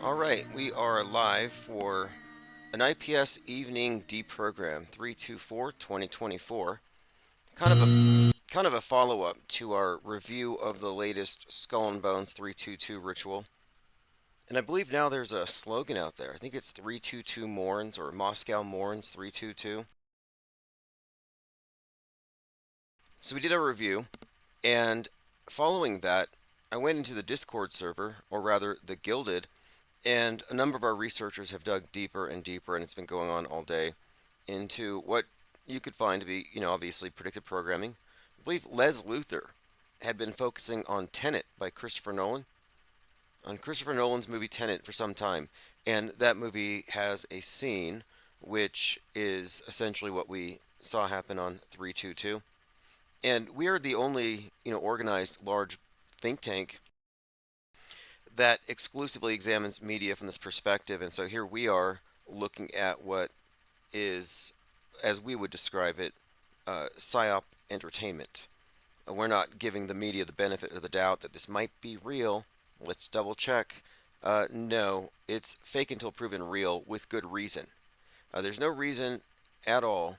All right, we are live for an IPS Evening Deprogram 324-2024. Kind of a follow-up to our review of the latest Skull and Bones 322 ritual. And I believe now there's a slogan out there. I think it's 322 Morns or Moscow Morns 322. So we did a review, and following that, I went into the Discord server, or rather the Gilded, and a number of our researchers have dug deeper and deeper, and it's been going on all day, into what you could find to be, obviously predictive programming. I believe Les Luthor had been focusing on Tenet by Christopher Nolan, on Christopher Nolan's movie Tenet for some time, and that movie has a scene which is essentially what we saw happen on 322. And we are the only, organized large think tank that exclusively examines media from this perspective. And so here we are looking at what is, as we would describe it, psyop entertainment. We're not giving the media the benefit of the doubt that this might be real. Let's double check. No, it's fake until proven real with good reason. There's no reason at all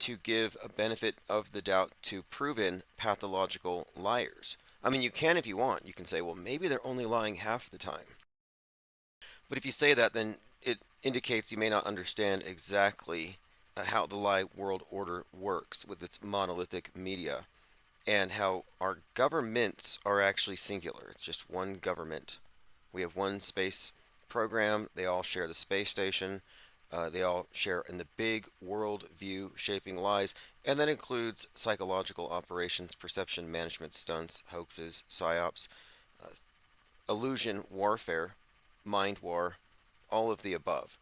to give a benefit of the doubt to proven pathological liars. I mean, you can if you want. You can say, well, maybe they're only lying half the time. But if you say that, then it indicates you may not understand exactly how the lie world order works with its monolithic media and how our governments are actually singular. It's just one government. We have one space program. They all share the space station. They all share in the big world view shaping lies, and that includes psychological operations, perception management stunts, hoaxes, psyops, uh, illusion warfare, mind war, all of the above.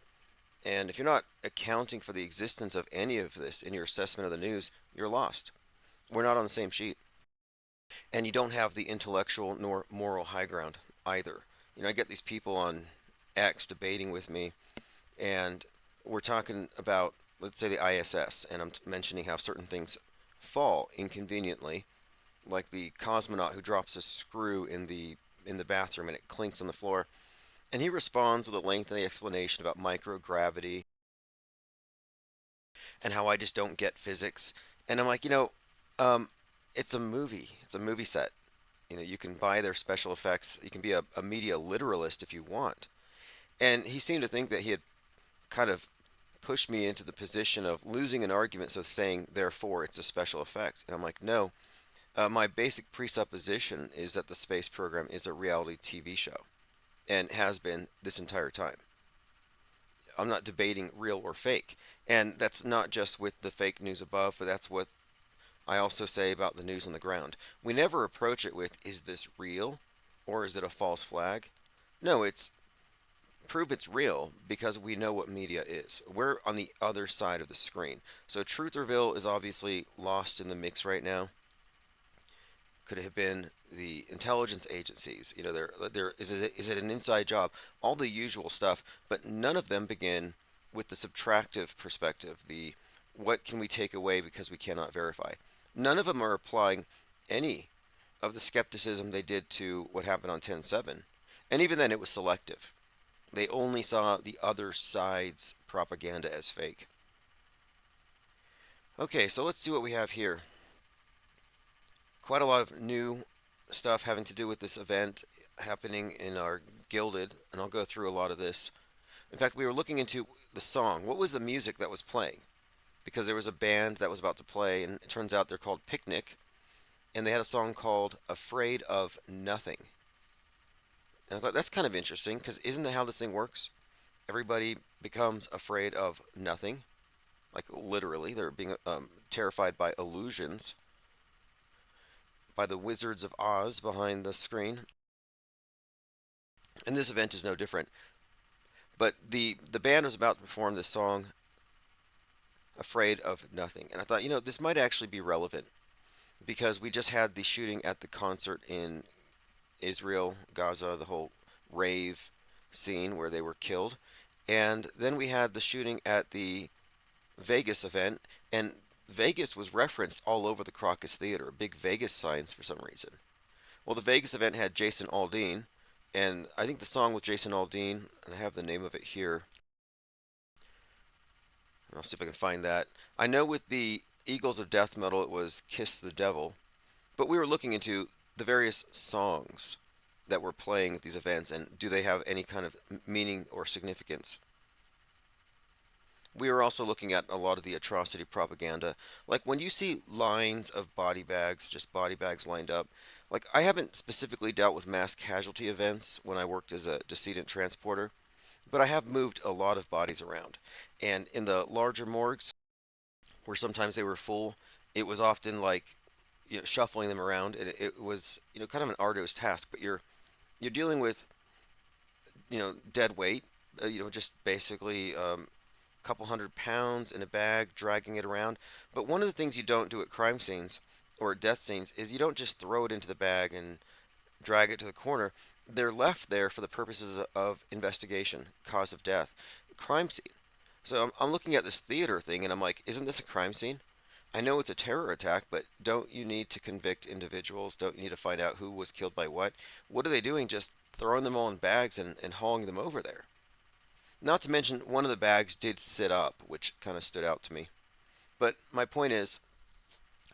And if you're not accounting for the existence of any of this in your assessment of the news, you're lost. We're not on the same sheet. And you don't have the intellectual nor moral high ground either. I get these people on X debating with me, and we're talking about, let's say, the ISS, and I'm mentioning how certain things fall inconveniently, like the cosmonaut who drops a screw in the bathroom and it clinks on the floor, and he responds with a lengthy explanation about microgravity and how I just don't get physics. And I'm like, um, it's a movie. It's a movie set. You can buy their special effects. You can be a media literalist if you want. And he seemed to think that he had kind of pushed me into the position of losing an argument, so saying, therefore, it's a special effect. And I'm like, no. My basic presupposition is that the space program is a reality TV show and has been this entire time. I'm not debating real or fake. And that's not just with the fake news above, but that's what I also say about the news on the ground. We never approach it with, is this real or is it a false flag? No, it's prove it's real because we know what media is. We're on the other side of the screen. So Trutherville is obviously lost in the mix right now. Could it have been the intelligence agencies? Is it an inside job? All the usual stuff, but none of them begin with the subtractive perspective. The what can we take away because we cannot verify? None of them are applying any of the skepticism they did to what happened on 10/7, and even then it was selective. They only saw the other side's propaganda as fake. Okay, so let's see what we have here. Quite a lot of new stuff having to do with this event happening in our Gilded, and I'll go through a lot of this. In fact, we were looking into the song. What was the music that was playing? Because there was a band that was about to play, and it turns out they're called Picnic, and they had a song called Afraid of Nothing. And I thought that's kind of interesting, because isn't that how this thing works? Everybody becomes afraid of nothing. Like literally, they're being terrified by illusions, by the Wizards of Oz behind the screen. And this event is no different. But the band was about to perform this song, Afraid of Nothing. And I thought, this might actually be relevant because we just had the shooting at the concert in Israel, Gaza, the whole rave scene where they were killed. And then we had the shooting at the Vegas event, and Vegas was referenced all over the Crocus Theater, big Vegas signs for some reason. Well, the Vegas event had Jason Aldean, And I think the song with Jason Aldean, and I have the name of it here. I'll see if I can find that. I know with the Eagles of Death Metal, it was Kiss the Devil. But we were looking into the various songs that were playing at these events and do they have any kind of meaning or significance. We were also looking at a lot of the atrocity propaganda. Like when you see lines of body bags, just body bags lined up, like I haven't specifically dealt with mass casualty events when I worked as a decedent transporter, but I have moved a lot of bodies around. And in the larger morgues, where sometimes they were full, it was often like shuffling them around, and it was kind of an arduous task. But you're dealing with dead weight, just basically a couple 100 pounds in a bag, dragging it around. But one of the things you don't do at crime scenes or at death scenes is you don't just throw it into the bag and drag it to the corner. They're left there for the purposes of investigation, cause of death, crime scene. So I'm looking at this theater thing and I'm like, isn't this a crime scene? I know it's a terror attack, but don't you need to convict individuals? Don't you need to find out who was killed by what? What are they doing? Just throwing them all in bags and hauling them over there. Not to mention, one of the bags did sit up, which kind of stood out to me. But my point is,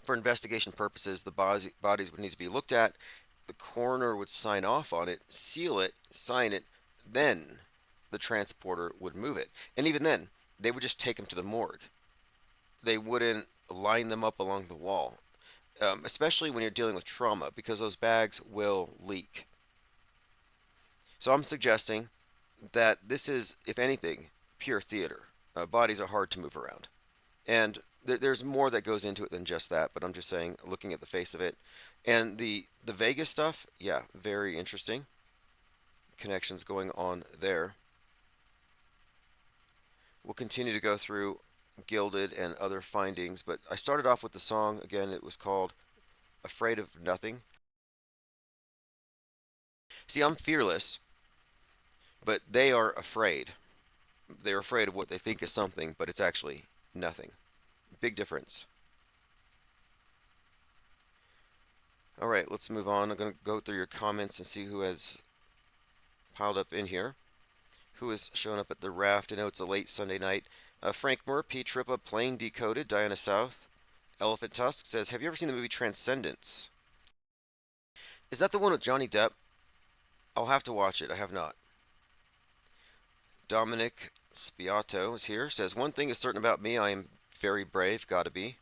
for investigation purposes, the bodies would need to be looked at. The coroner would sign off on it, seal it, sign it, then the transporter would move it. And even then, they would just take them to the morgue. They wouldn't line them up along the wall, especially when you're dealing with trauma, because those bags will leak. So I'm suggesting that this is, if anything, pure theater. Bodies are hard to move around. And there's more that goes into it than just that, but I'm just saying, looking at the face of it. And the Vegas stuff, yeah, very interesting. Connections going on there. We'll continue to go through Gilded and other findings, but I started off with the song. Again, it was called Afraid of Nothing. See, I'm fearless, but they are afraid. They're afraid of what they think is something, but it's actually nothing. Big difference. All right, let's move on. I'm going to go through your comments and see who has piled up in here. Who has shown up at the raft? I know it's a late Sunday night. Frank Moore, P. Trippa, Plain Decoded, Diana South. Elephant Tusk says, have you ever seen the movie Transcendence? Is that the one with Johnny Depp? I'll have to watch it. I have not. Dominic Spiato is here. Says, one thing is certain about me. I am very brave. Gotta be.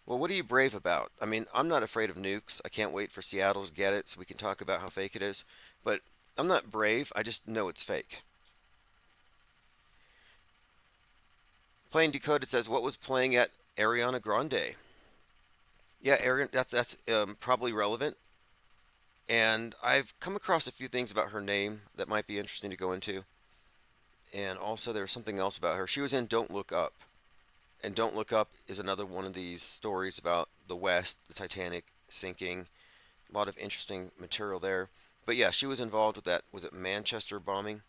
Well, what are you brave about? I mean, I'm not afraid of nukes. I can't wait for Seattle to get it so we can talk about how fake it is. But I'm not brave. I just know it's fake. Plain Decoded says, what was playing at Ariana Grande? Yeah, Ariana, that's probably relevant. And I've come across a few things about her name that might be interesting to go into. And also, there's something else about her. She was in Don't Look Up. And Don't Look Up is another one of these stories about the West, the Titanic sinking. A lot of interesting material there. But yeah, she was involved with that. Was it Manchester bombing?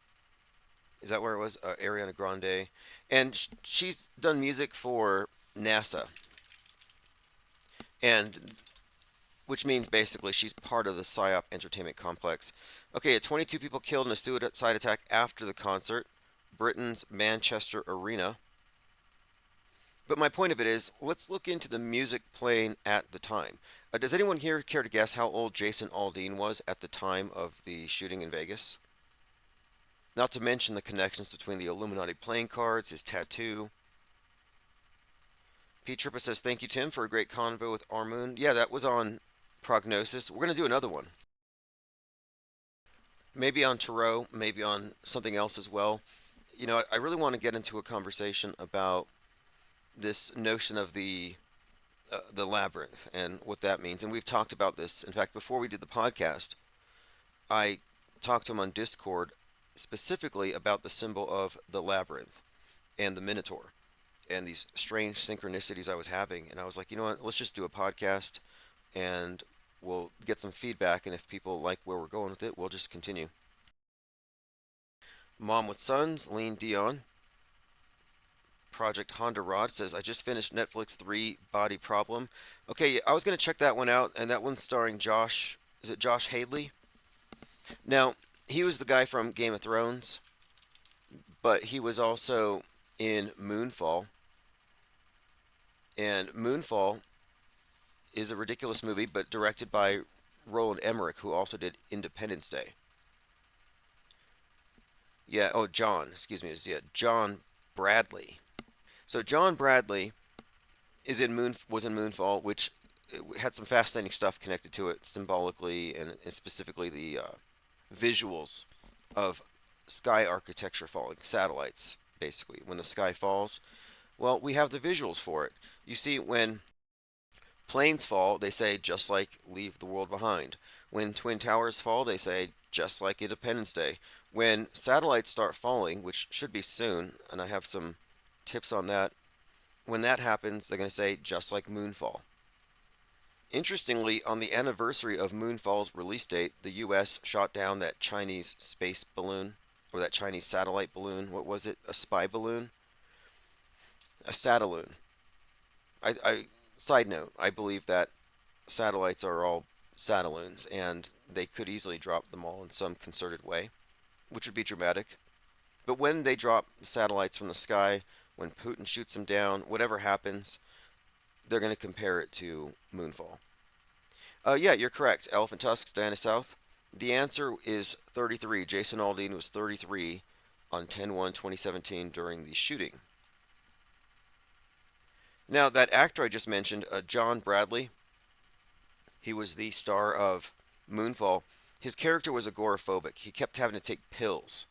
Is that where it was? Ariana Grande. And she's done music for NASA. And which means basically she's part of the PSYOP entertainment complex. Okay, 22 people killed in a suicide attack after the concert. Britain's Manchester Arena. But my point of it is, let's look into the music playing at the time. Does anyone here care to guess how old Jason Aldean was at the time of the shooting in Vegas? Not to mention the connections between the Illuminati playing cards, his tattoo. Pete Trippa says, thank you, Tim, for a great convo with Armoon. Yeah, that was on Prognosis. We're going to do another one. Maybe on Tarot, maybe on something else as well. I really want to get into a conversation about this notion of the labyrinth and what that means. And we've talked about this. In fact, before we did the podcast, I talked to him on Discord specifically about the symbol of the labyrinth and the Minotaur and these strange synchronicities I was having. And I was like, you know what, let's just do a podcast and we'll get some feedback. And if people like where we're going with it, we'll just continue. Mom with Sons, Lean Dion. Project Honda Rod says, I just finished Netflix 3 Body Problem. Okay, I was going to check that one out, and that one's starring Josh. Is it Josh Hadley? Now, he was the guy from Game of Thrones, but he was also in Moonfall. And Moonfall is a ridiculous movie, but directed by Roland Emmerich, who also did Independence Day. Yeah, oh, John, excuse me, yeah, John Bradley. So John Bradley was in Moonfall, which had some fascinating stuff connected to it symbolically and specifically the visuals of sky architecture falling, satellites, basically. When the sky falls, well, we have the visuals for it. You see, when planes fall, they say, just like Leave the World Behind. When Twin Towers fall, they say, just like Independence Day. When satellites start falling, which should be soon, and I have some tips on that, when that happens, they're going to say, just like Moonfall. Interestingly, on the anniversary of Moonfall's release date, the US shot down that Chinese space balloon, or that Chinese satellite balloon. What was it? A spy balloon? A sataloon. Side note, I believe that satellites are all sataloons, and they could easily drop them all in some concerted way, which would be dramatic. But when they drop satellites from the sky, when Putin shoots them down, whatever happens, they're going to compare it to Moonfall. Yeah, you're correct. Elephant tusks, Diana South. The answer is 33. Jason Aldean was 33 on 10/1/2017 during the shooting. Now, that actor I just mentioned, John Bradley, he was the star of Moonfall. His character was agoraphobic. He kept having to take pills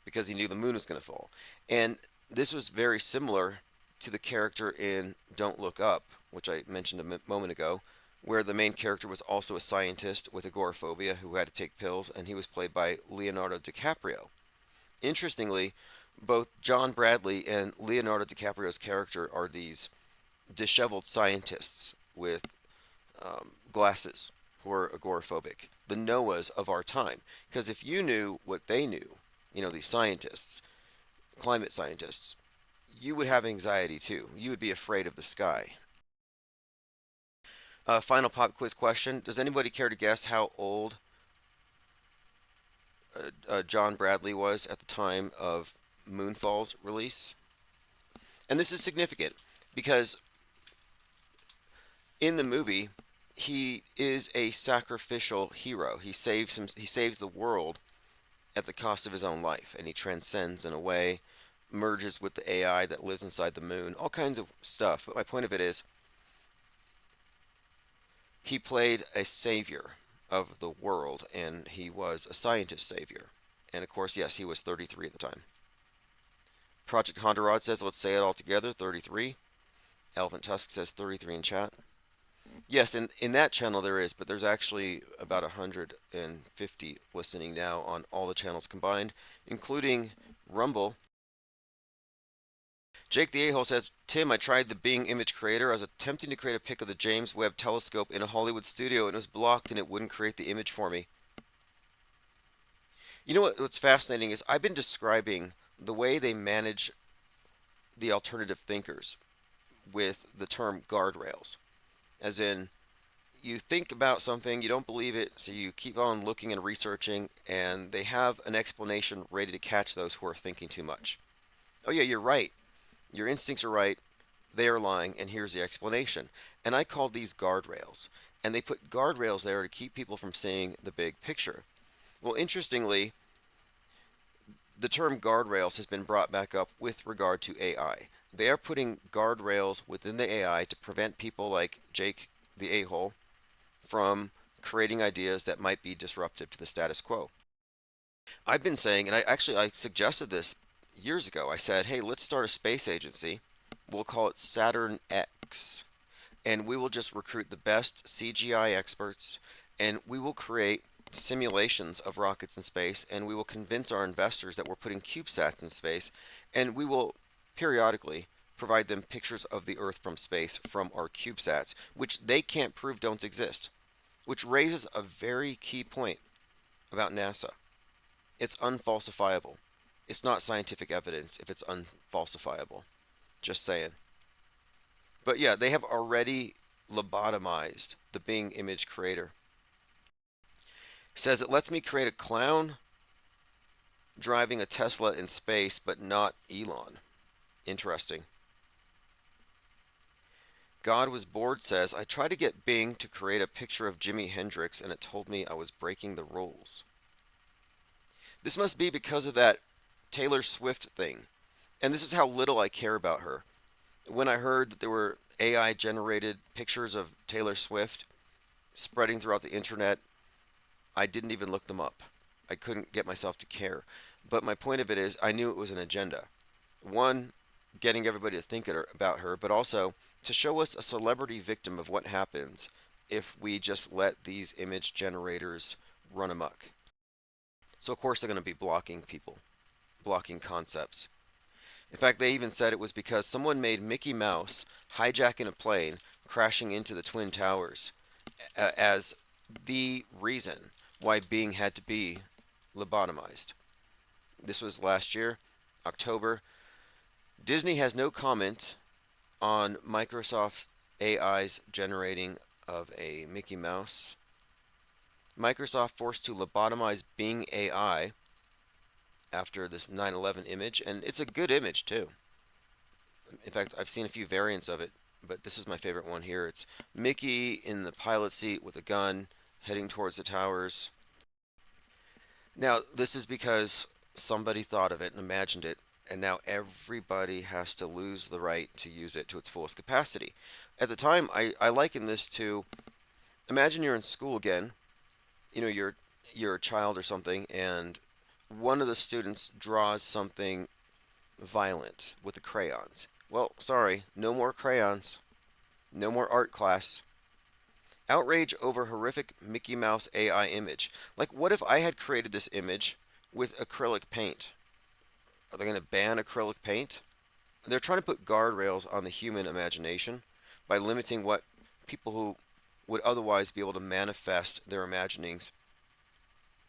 because he knew the moon was going to fall. And this was very similar to the character in Don't Look Up, which I mentioned a moment ago, where the main character was also a scientist with agoraphobia who had to take pills, and he was played by Leonardo DiCaprio. Interestingly, both John Bradley and Leonardo DiCaprio's character are these disheveled scientists with glasses who are agoraphobic, the Noahs of our time. Because if you knew what they knew, these scientists, climate scientists, you would have anxiety too. You would be afraid of the sky. Final pop quiz question. Does anybody care to guess how old John Bradley was at the time of Moonfall's release? And this is significant because in the movie, he is a sacrificial hero. He saves the world at the cost of his own life, and he transcends in a way, merges with the AI that lives inside the moon, all kinds of stuff. But my point of it is, he played a savior of the world, and he was a scientist savior. And of course, yes, he was 33 at the time. Project Honda Rod says, let's say it all together, 33. Elephant Tusk says 33 in chat. Yes, in that channel there is, but there's actually about 150 listening now on all the channels combined, including Rumble. Jake the A-hole says, Tim, I tried the Bing image creator. I was attempting to create a pic of the James Webb telescope in a Hollywood studio, and it was blocked and it wouldn't create the image for me. You know what's fascinating is I've been describing the way they manage the alternative thinkers with the term guardrails. As in, you think about something, you don't believe it, so you keep on looking and researching, and they have an explanation ready to catch those who are thinking too much. Oh yeah, you're right. Your instincts are right. They are lying, and here's the explanation. And I call these guardrails. And they put guardrails there to keep people from seeing the big picture. Well, interestingly, the term guardrails has been brought back up with regard to AI. They are putting guardrails within the AI to prevent people like Jake the a-hole from creating ideas that might be disruptive to the status quo. I've been saying, and I suggested this years ago. I said, hey, let's start a space agency. We'll call it Saturn X. And we will just recruit the best CGI experts, and we will create simulations of rockets in space, and we will convince our investors that we're putting CubeSats in space, and we will periodically provide them pictures of the Earth from space from our CubeSats, which they can't prove don't exist, which raises a very key point about NASA. It's unfalsifiable. It's not scientific evidence if it's unfalsifiable. Just saying. But yeah, they have already lobotomized the Bing image creator. Says it lets me create a clown driving a Tesla in space, but not Elon. Interesting. God was bored says, I tried to get Bing to create a picture of Jimi Hendrix and it told me I was breaking the rules. This must be because of that Taylor Swift thing. And this is how little I care about her. When I heard that there were AI generated pictures of Taylor Swift spreading throughout the internet, I didn't even look them up. I couldn't get myself to care. But my point of it is, I knew it was an agenda. One, getting everybody to think about her, but also to show us a celebrity victim of what happens if we just let these image generators run amok. So, of course, they're going to be blocking people, blocking concepts. In fact, they even said it was because someone made Mickey Mouse hijacking a plane, crashing into the Twin Towers, as the reason why Bing had to be lobotomized. This was last year, October. Disney has no comment on Microsoft AI's generating of a Mickey Mouse. Microsoft forced to lobotomize Bing AI after this 9/11 image, and it's a good image too. In fact, I've seen a few variants of it, but this is my favorite one here. It's Mickey in the pilot seat with a gun heading towards the towers. Now, this is because somebody thought of it and imagined it, and now everybody has to lose the right to use it to its fullest capacity. At the time, I liken this to, imagine you're in school again, you're a child or something, and one of the students draws something violent with the crayons. Well, sorry, no more crayons, no more art class. Outrage over horrific Mickey Mouse AI image. Like, what if I had created this image with acrylic paint? Are they going to ban acrylic paint? They're trying to put guardrails on the human imagination by limiting what people who would otherwise be able to manifest their imaginings.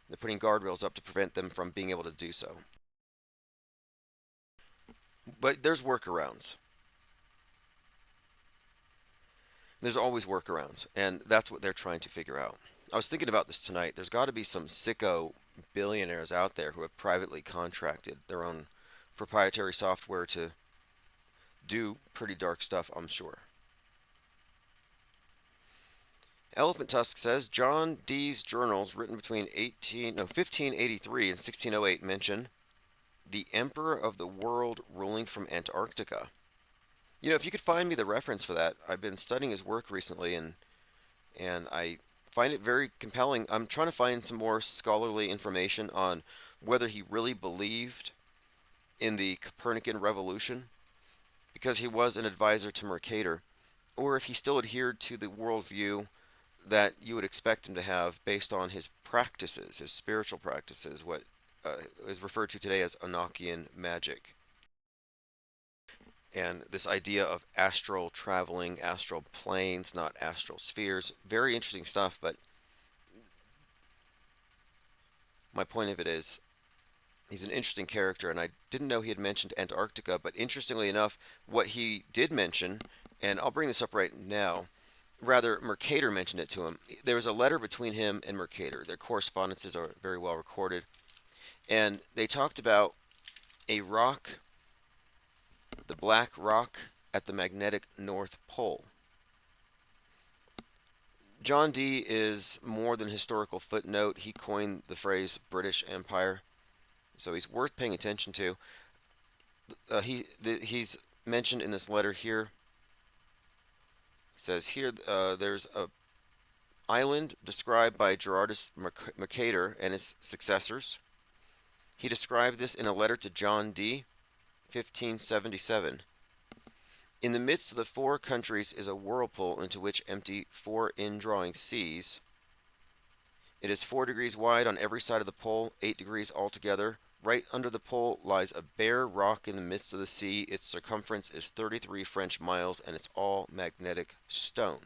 They're putting guardrails up to prevent them from being able to do so. But there's workarounds. There's always workarounds, and that's what they're trying to figure out. I was thinking about this tonight. There's got to be some sicko billionaires out there who have privately contracted their own proprietary software to do pretty dark stuff, I'm sure. Elephant Tusk says John Dee's journals written between 1583 and 1608 mention the Emperor of the World ruling from Antarctica. If you could find me the reference for that, I've been studying his work recently, and I find it very compelling. I'm trying to find some more scholarly information on whether he really believed in the Copernican revolution, because he was an advisor to Mercator, or if he still adhered to the worldview that you would expect him to have based on his practices, his spiritual practices, what is referred to today as Enochian magic. And this idea of astral traveling, astral planes, not astral spheres. Very interesting stuff, but my point of it is, he's an interesting character, and I didn't know he had mentioned Antarctica, but interestingly enough, what he did mention, and I'll bring this up right now, rather, Mercator mentioned it to him. There was a letter between him and Mercator. Their correspondences are very well recorded, and they talked about a rock, the black rock at the magnetic North Pole. John Dee is more than historical footnote. He coined the phrase British Empire, so he's worth paying attention to. He's mentioned in this letter here. It says here there's a island described by Gerardus Mercator and his successors. He described this in a letter to John Dee, 1577. In the midst of the four countries is a whirlpool into which empty four indrawing seas. It is 4 degrees wide on every side of the pole, 8 degrees altogether. Right under the pole lies a bare rock in the midst of the sea. Its circumference is 33 French miles, and it's all magnetic stone.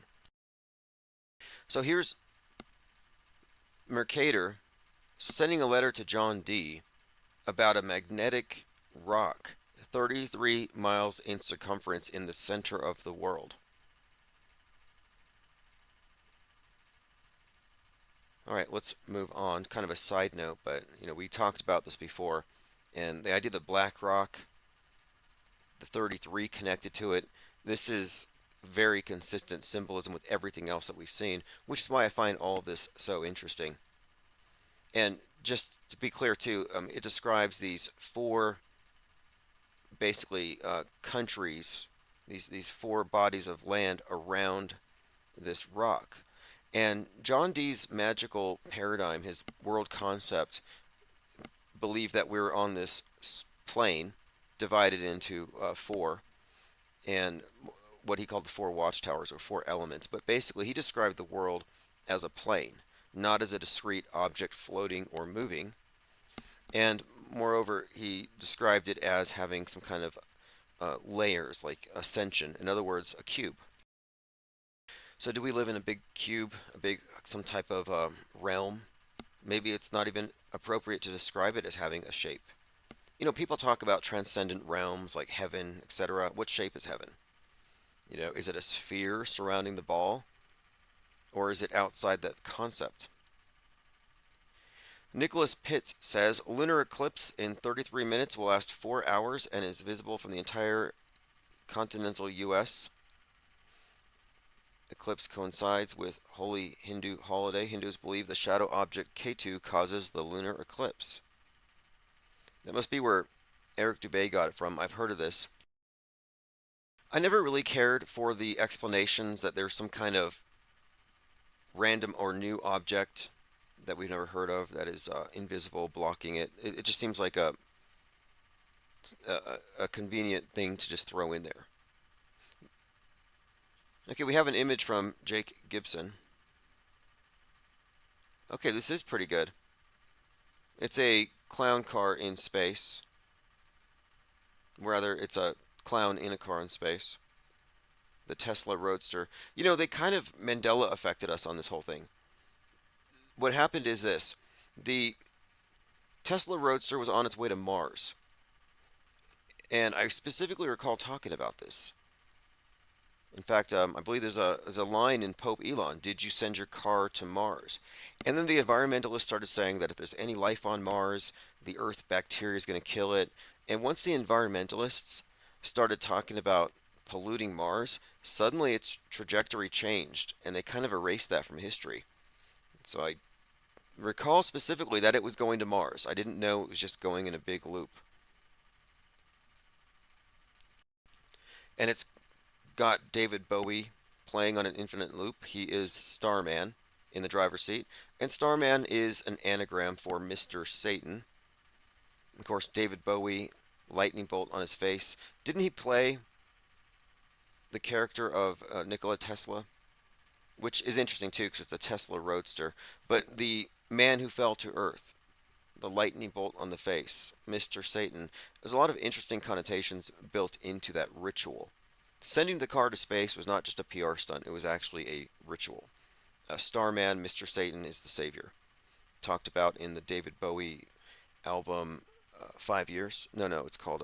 So here's Mercator sending a letter to John Dee about a magnetic rock 33 miles in circumference in the center of the world. All right, let's move on. Kind of a side note, but we talked about this before, and the idea that BlackRock, the 33 connected to it, this is very consistent symbolism with everything else that we've seen, which is why I find all of this so interesting. And just to be clear too, it describes these four basically countries, these four bodies of land around this rock. And John Dee's magical paradigm, his world concept, believed that we're on this plane divided into four, and what he called the four watchtowers or four elements. But basically, he described the world as a plane, not as a discrete object floating or moving. And moreover, he described it as having some kind of layers, like ascension. In other words, a cube. So, do we live in a big cube, some type of realm? Maybe it's not even appropriate to describe it as having a shape. People talk about transcendent realms like heaven, etc. What shape is heaven? Is it a sphere surrounding the ball, or is it outside that concept? Nicholas Pitts says lunar eclipse in 33 minutes will last 4 hours and is visible from the entire continental U.S. Eclipse coincides with holy Hindu holiday. Hindus believe the shadow object Ketu causes the lunar eclipse. That must be where Eric Dubay got it from. I've heard of this. I never really cared for the explanations that there's some kind of random or new object that we've never heard of that is invisible, blocking it. It just seems like a convenient thing to just throw in there. Okay, we have an image from Jake Gibson. Okay, this is pretty good. It's a clown car in space. Rather, it's a clown in a car in space. The Tesla Roadster. They kind of Mandela affected us on this whole thing. What happened is this. The Tesla Roadster was on its way to Mars. And I specifically recall talking about this. In fact, I believe there's a line in Pope Elon, did you send your car to Mars? And then the environmentalists started saying that if there's any life on Mars, the Earth bacteria is going to kill it. And once the environmentalists started talking about polluting Mars, suddenly its trajectory changed, and they kind of erased that from history. So I recall specifically that it was going to Mars. I didn't know it was just going in a big loop. And it's got David Bowie playing on an infinite loop. He is Starman in the driver's seat. And Starman is an anagram for Mr. Satan. Of course, David Bowie, lightning bolt on his face. Didn't he play the character of Nikola Tesla? Which is interesting too, because it's a Tesla Roadster. But the man who fell to earth, the lightning bolt on the face, Mr. Satan, there's a lot of interesting connotations built into that ritual. Sending the car to space was not just a PR stunt, it was actually a ritual. Starman, Mr. Satan is the savior. Talked about in the David Bowie album 5 Years. No, it's called,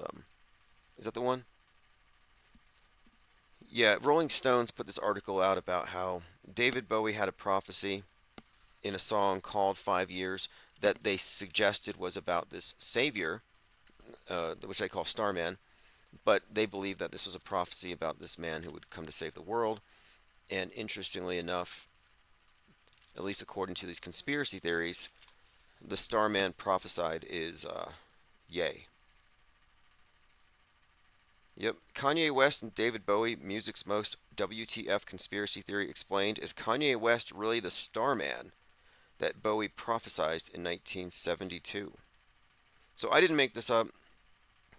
is that the one? Yeah, Rolling Stones put this article out about how David Bowie had a prophecy in a song called 5 Years that they suggested was about this savior, which they call Starman, but they believe that this was a prophecy about this man who would come to save the world. And interestingly enough, at least according to these conspiracy theories, the Starman prophesied is yay. Yep, Kanye West and David Bowie, music's most WTF conspiracy theory explained. Is Kanye West really the Starman that Bowie prophesied in 1972? So I didn't make this up.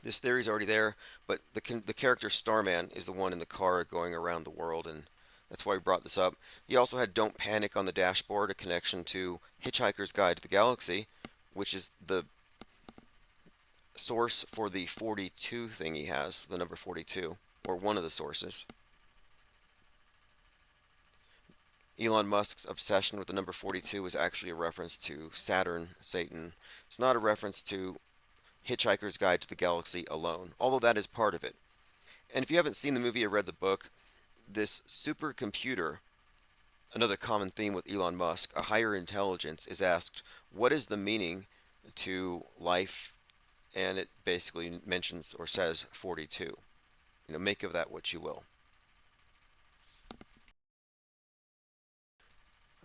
This theory's already there, but the character Starman is the one in the car going around the world, and that's why we brought this up. He also had Don't Panic on the dashboard, a connection to Hitchhiker's Guide to the Galaxy, which is the source for the 42 thing he has, the number 42, or one of the sources. Elon Musk's obsession with the number 42 is actually a reference to Saturn, Satan. It's not a reference to Hitchhiker's Guide to the Galaxy alone, although that is part of it. And if you haven't seen the movie or read the book, this supercomputer Another common theme with Elon Musk, a higher intelligence is asked, what is the meaning to life? And it basically mentions or says 42. Make of that what you will.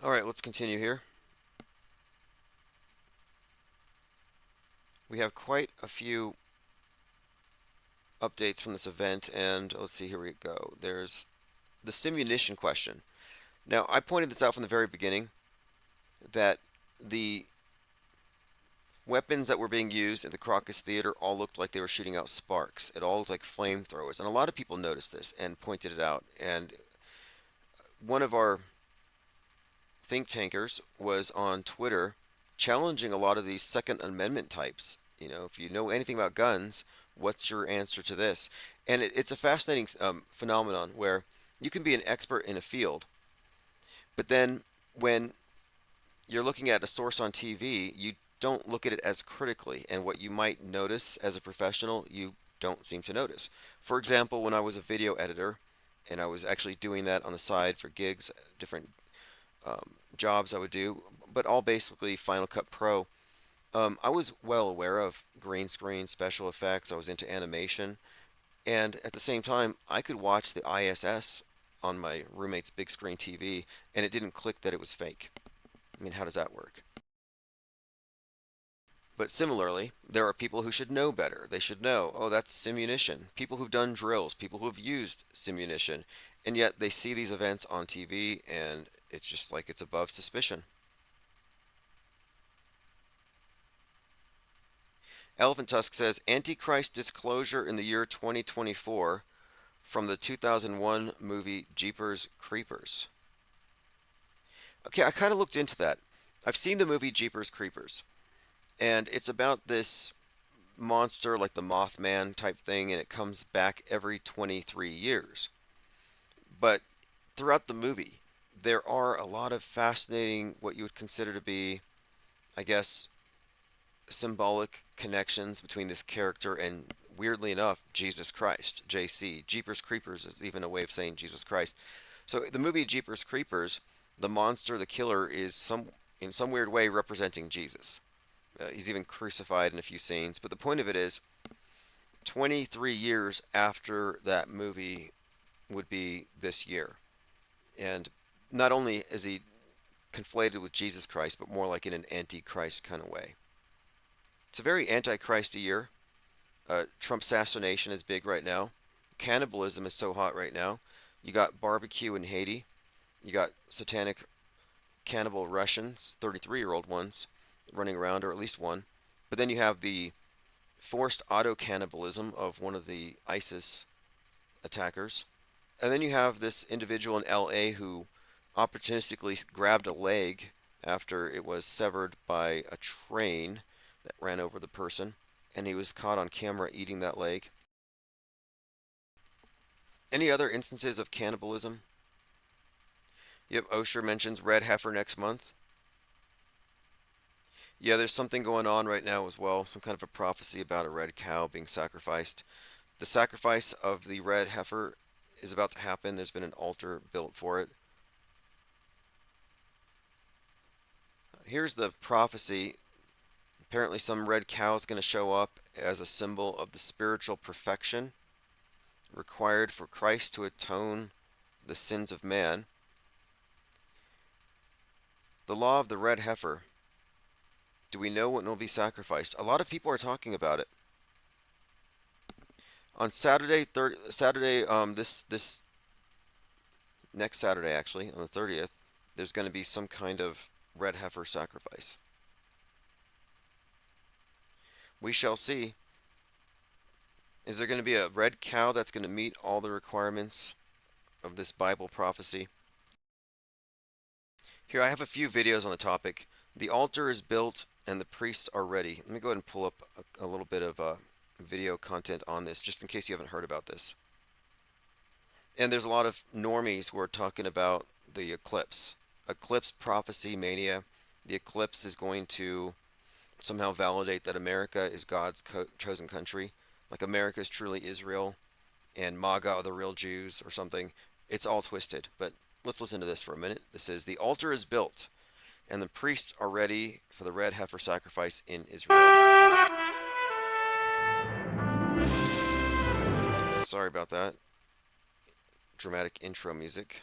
All right, let's continue here. We have quite a few updates from this event, and let's see, here we go. There's the Simunition question. Now, I pointed this out from the very beginning that the weapons that were being used at the Crocus Theater all looked like they were shooting out sparks. It all looked like flamethrowers, and a lot of people noticed this and pointed it out. And one of our think tankers was on Twitter challenging a lot of these Second Amendment types. If you know anything about guns, what's your answer to this? And it's a fascinating phenomenon where you can be an expert in a field, but then when you're looking at a source on TV, you don't look at it as critically, and what you might notice as a professional, you don't seem to notice. For example, when I was a video editor, and I was actually doing that on the side for gigs, different jobs I would do, but all basically Final Cut Pro. I was well aware of green screen, special effects. I was into animation, and at the same time, I could watch the ISS on my roommate's big screen TV, and it didn't click that it was fake. I mean, how does that work? But similarly, there are people who should know better. They should know, oh, that's Simunition. People who've done drills, people who've used Simunition, and yet they see these events on TV, and it's just like it's above suspicion. Elephant Tusk says Antichrist disclosure in the year 2024 from the 2001 movie Jeepers Creepers. Okay, I kind of looked into that. I've seen the movie Jeepers Creepers, and it's about this monster like the Mothman type thing, and it comes back every 23 years. But throughout the movie, there are a lot of fascinating, what you would consider to be, I guess, symbolic connections between this character and, weirdly enough, Jesus Christ. JC. Jeepers Creepers is even a way of saying Jesus Christ. So the movie Jeepers Creepers, the monster, the killer, is in some weird way representing Jesus. He's even crucified in a few scenes. But the point of it is, 23 years after that movie would be this year. And not only is he conflated with Jesus Christ, but more like in an antichrist kind of way. It's a very antichrist year. Trump assassination is big right now. Cannibalism is so hot right now. You got barbecue in Haiti. You got satanic cannibal Russians, 33-year-old ones, running around, or at least one. But then you have the forced auto-cannibalism of one of the ISIS attackers. And then you have this individual in LA who opportunistically grabbed a leg after it was severed by a train that ran over the person, and he was caught on camera eating that leg. Any other instances of cannibalism? Yep, Osher mentions red heifer next month. Yeah, there's something going on right now as well, some kind of a prophecy about a red cow being sacrificed. The sacrifice of the red heifer is about to happen. There's been an altar built for it. Here's the prophecy. Apparently some red cow is going to show up as a symbol of the spiritual perfection required for Christ to atone the sins of man. The law of the red heifer. Do we know when it will be sacrificed? A lot of people are talking about it. On Saturday, this next Saturday actually, on the 30th, there's going to be some kind of red heifer sacrifice. We shall see. Is there going to be a red cow that's going to meet all the requirements of this Bible prophecy? Here, I have a few videos on the topic. The altar is built and the priests are ready. Let me go ahead and pull up a little bit of video content on this, just in case you haven't heard about this. And there's a lot of normies who are talking about the eclipse. Eclipse prophecy mania. The eclipse is going to somehow validate that America is God's chosen country. Like America is truly Israel and MAGA are the real Jews or something. It's all twisted, but let's listen to this for a minute. This is the altar is built, and the priests are ready for the red heifer sacrifice in Israel. Sorry about that. Dramatic intro music.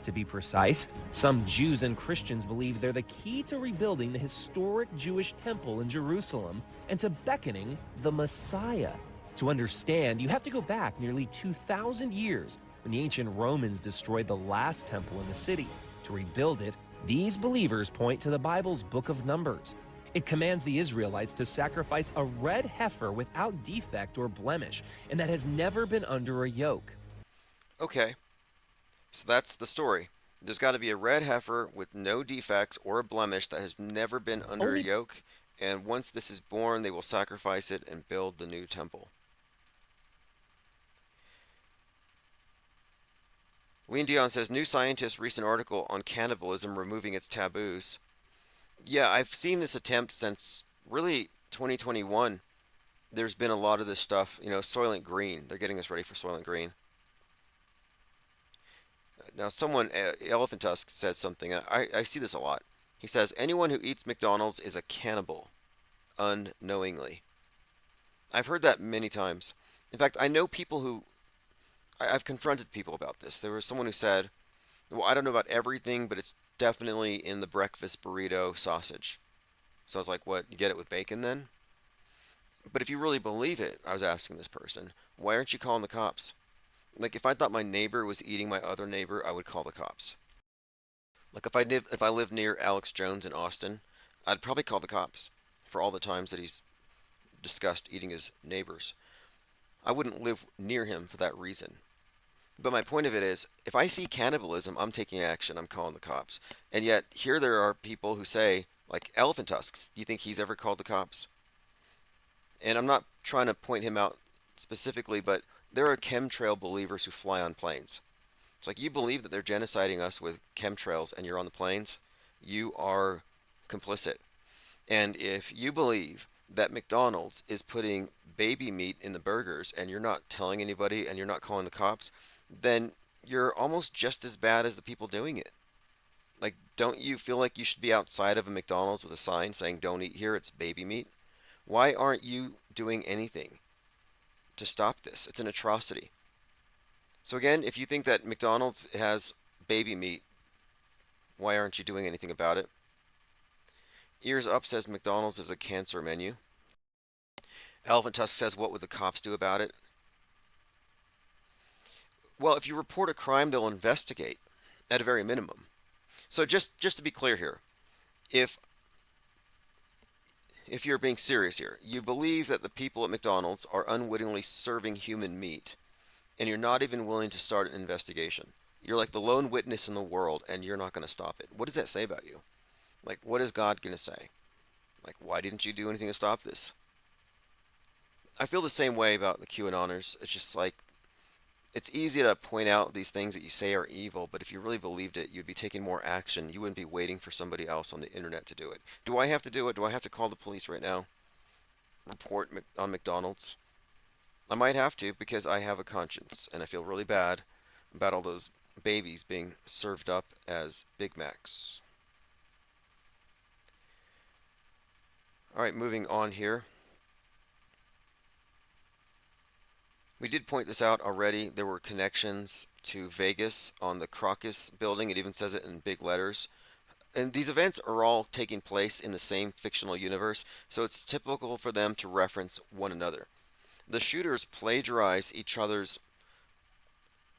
To be precise, some Jews and Christians believe they're the key to rebuilding the historic Jewish temple in Jerusalem and to beckoning the Messiah. To understand, you have to go back nearly 2,000 years when the ancient Romans destroyed the last temple in the city. To rebuild it, these believers point to the Bible's book of Numbers. It commands the Israelites to sacrifice a red heifer without defect or blemish, and that has never been under a yoke. Okay, so that's the story. There's got to be a red heifer with no defects or a blemish that has never been under a yoke, and once this is born, they will sacrifice it and build the new temple. Lean Dion says, New Scientist recent article on cannibalism removing its taboos. Yeah, I've seen this attempt since really 2021. There's been a lot of this stuff, Soylent Green. They're getting us ready for Soylent Green. Now, someone, Elephant Tusk, said something. I see this a lot. He says, anyone who eats McDonald's is a cannibal, unknowingly. I've heard that many times. In fact, I know people who, I've confronted people about this. There was someone who said, well, I don't know about everything, but it's definitely in the breakfast burrito sausage. So I was like, what, you get it with bacon then? But if you really believe it, I was asking this person, why aren't you calling the cops? Like, if I thought my neighbor was eating my other neighbor, I would call the cops. Like, if I lived near Alex Jones in Austin, I'd probably call the cops for all the times that he's discussed eating his neighbors. I wouldn't live near him for that reason. But my point of it is, if I see cannibalism, I'm taking action. I'm calling the cops. And yet, here there are people who say, like Elephant Tusks, you think he's ever called the cops? And I'm not trying to point him out specifically, but there are chemtrail believers who fly on planes. It's like, you believe that they're genociding us with chemtrails and you're on the planes? You are complicit. And if you believe that McDonald's is putting baby meat in the burgers and you're not telling anybody and you're not calling the cops, then you're almost just as bad as the people doing it. Like, don't you feel like you should be outside of a McDonald's with a sign saying, don't eat here, it's baby meat? Why aren't you doing anything to stop this? It's an atrocity. So again, if you think that McDonald's has baby meat, why aren't you doing anything about it? Ears Up says McDonald's is a cancer menu. Elephant Tusk says, what would the cops do about it? Well, if you report a crime, they'll investigate at a very minimum. So just to be clear here, if you're being serious here, you believe that the people at McDonald's are unwittingly serving human meat, and you're not even willing to start an investigation. You're like the lone witness in the world, and you're not going to stop it. What does that say about you? Like, what is God going to say? Like, why didn't you do anything to stop this? I feel the same way about the QAnoners. It's just like, it's easy to point out these things that you say are evil, but if you really believed it, you'd be taking more action. You wouldn't be waiting for somebody else on the internet to do it. Do I have to do it? Do I have to call the police right now? Report on McDonald's? I might have to, because I have a conscience, and I feel really bad about all those babies being served up as Big Macs. Alright, moving on here. We did point this out already. There were connections to Vegas on the Crocus building. It even says it in big letters. And these events are all taking place in the same fictional universe, so it's typical for them to reference one another. The shooters plagiarize each other's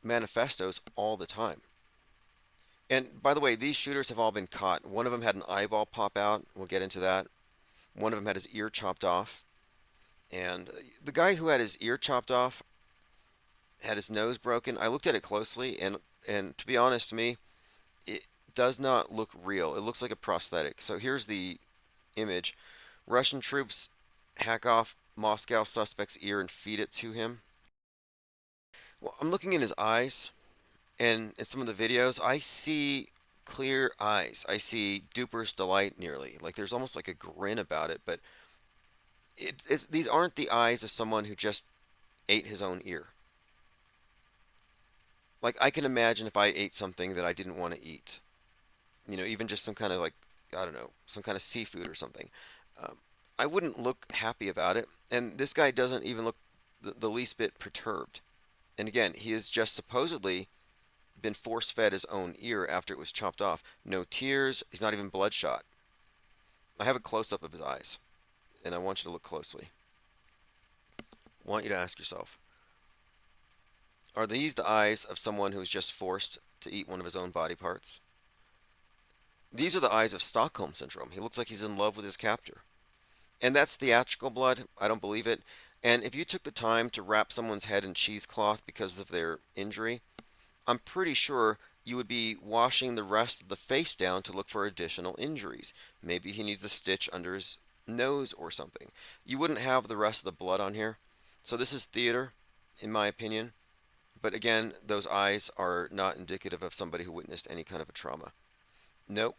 manifestos all the time. And by the way, these shooters have all been caught. One of them had an eyeball pop out. We'll get into that. One of them had his ear chopped off. And the guy who had his ear chopped off had his nose broken. I looked at it closely, and to be honest to me, it does not look real. It looks like a prosthetic. So here's the image. Russian troops hack off Moscow suspect's ear and feed it to him. Well, I'm looking in his eyes, and in some of the videos, I see clear eyes. I see duper's delight nearly. Like, there's almost like a grin about it, but these aren't the eyes of someone who just ate his own ear. Like, I can imagine if I ate something that I didn't want to eat, even just some kind of, like, I don't know, some kind of seafood or something. Um, I wouldn't look happy about it. And this guy doesn't even look the least bit perturbed. And again, he has just supposedly been force fed his own ear after it was chopped off. No tears. He's not even bloodshot. I have a close up of his eyes, and I want you to look closely. I want you to ask yourself, are these the eyes of someone who's just forced to eat one of his own body parts? These are the eyes of Stockholm Syndrome. He looks like he's in love with his captor. And that's theatrical blood. I don't believe it. And if you took the time to wrap someone's head in cheesecloth because of their injury, I'm pretty sure you would be washing the rest of the face down to look for additional injuries. Maybe he needs a stitch under his nose or something. You wouldn't have the rest of the blood on here. So this is theater, in my opinion. But again, those eyes are not indicative of somebody who witnessed any kind of a trauma. Nope.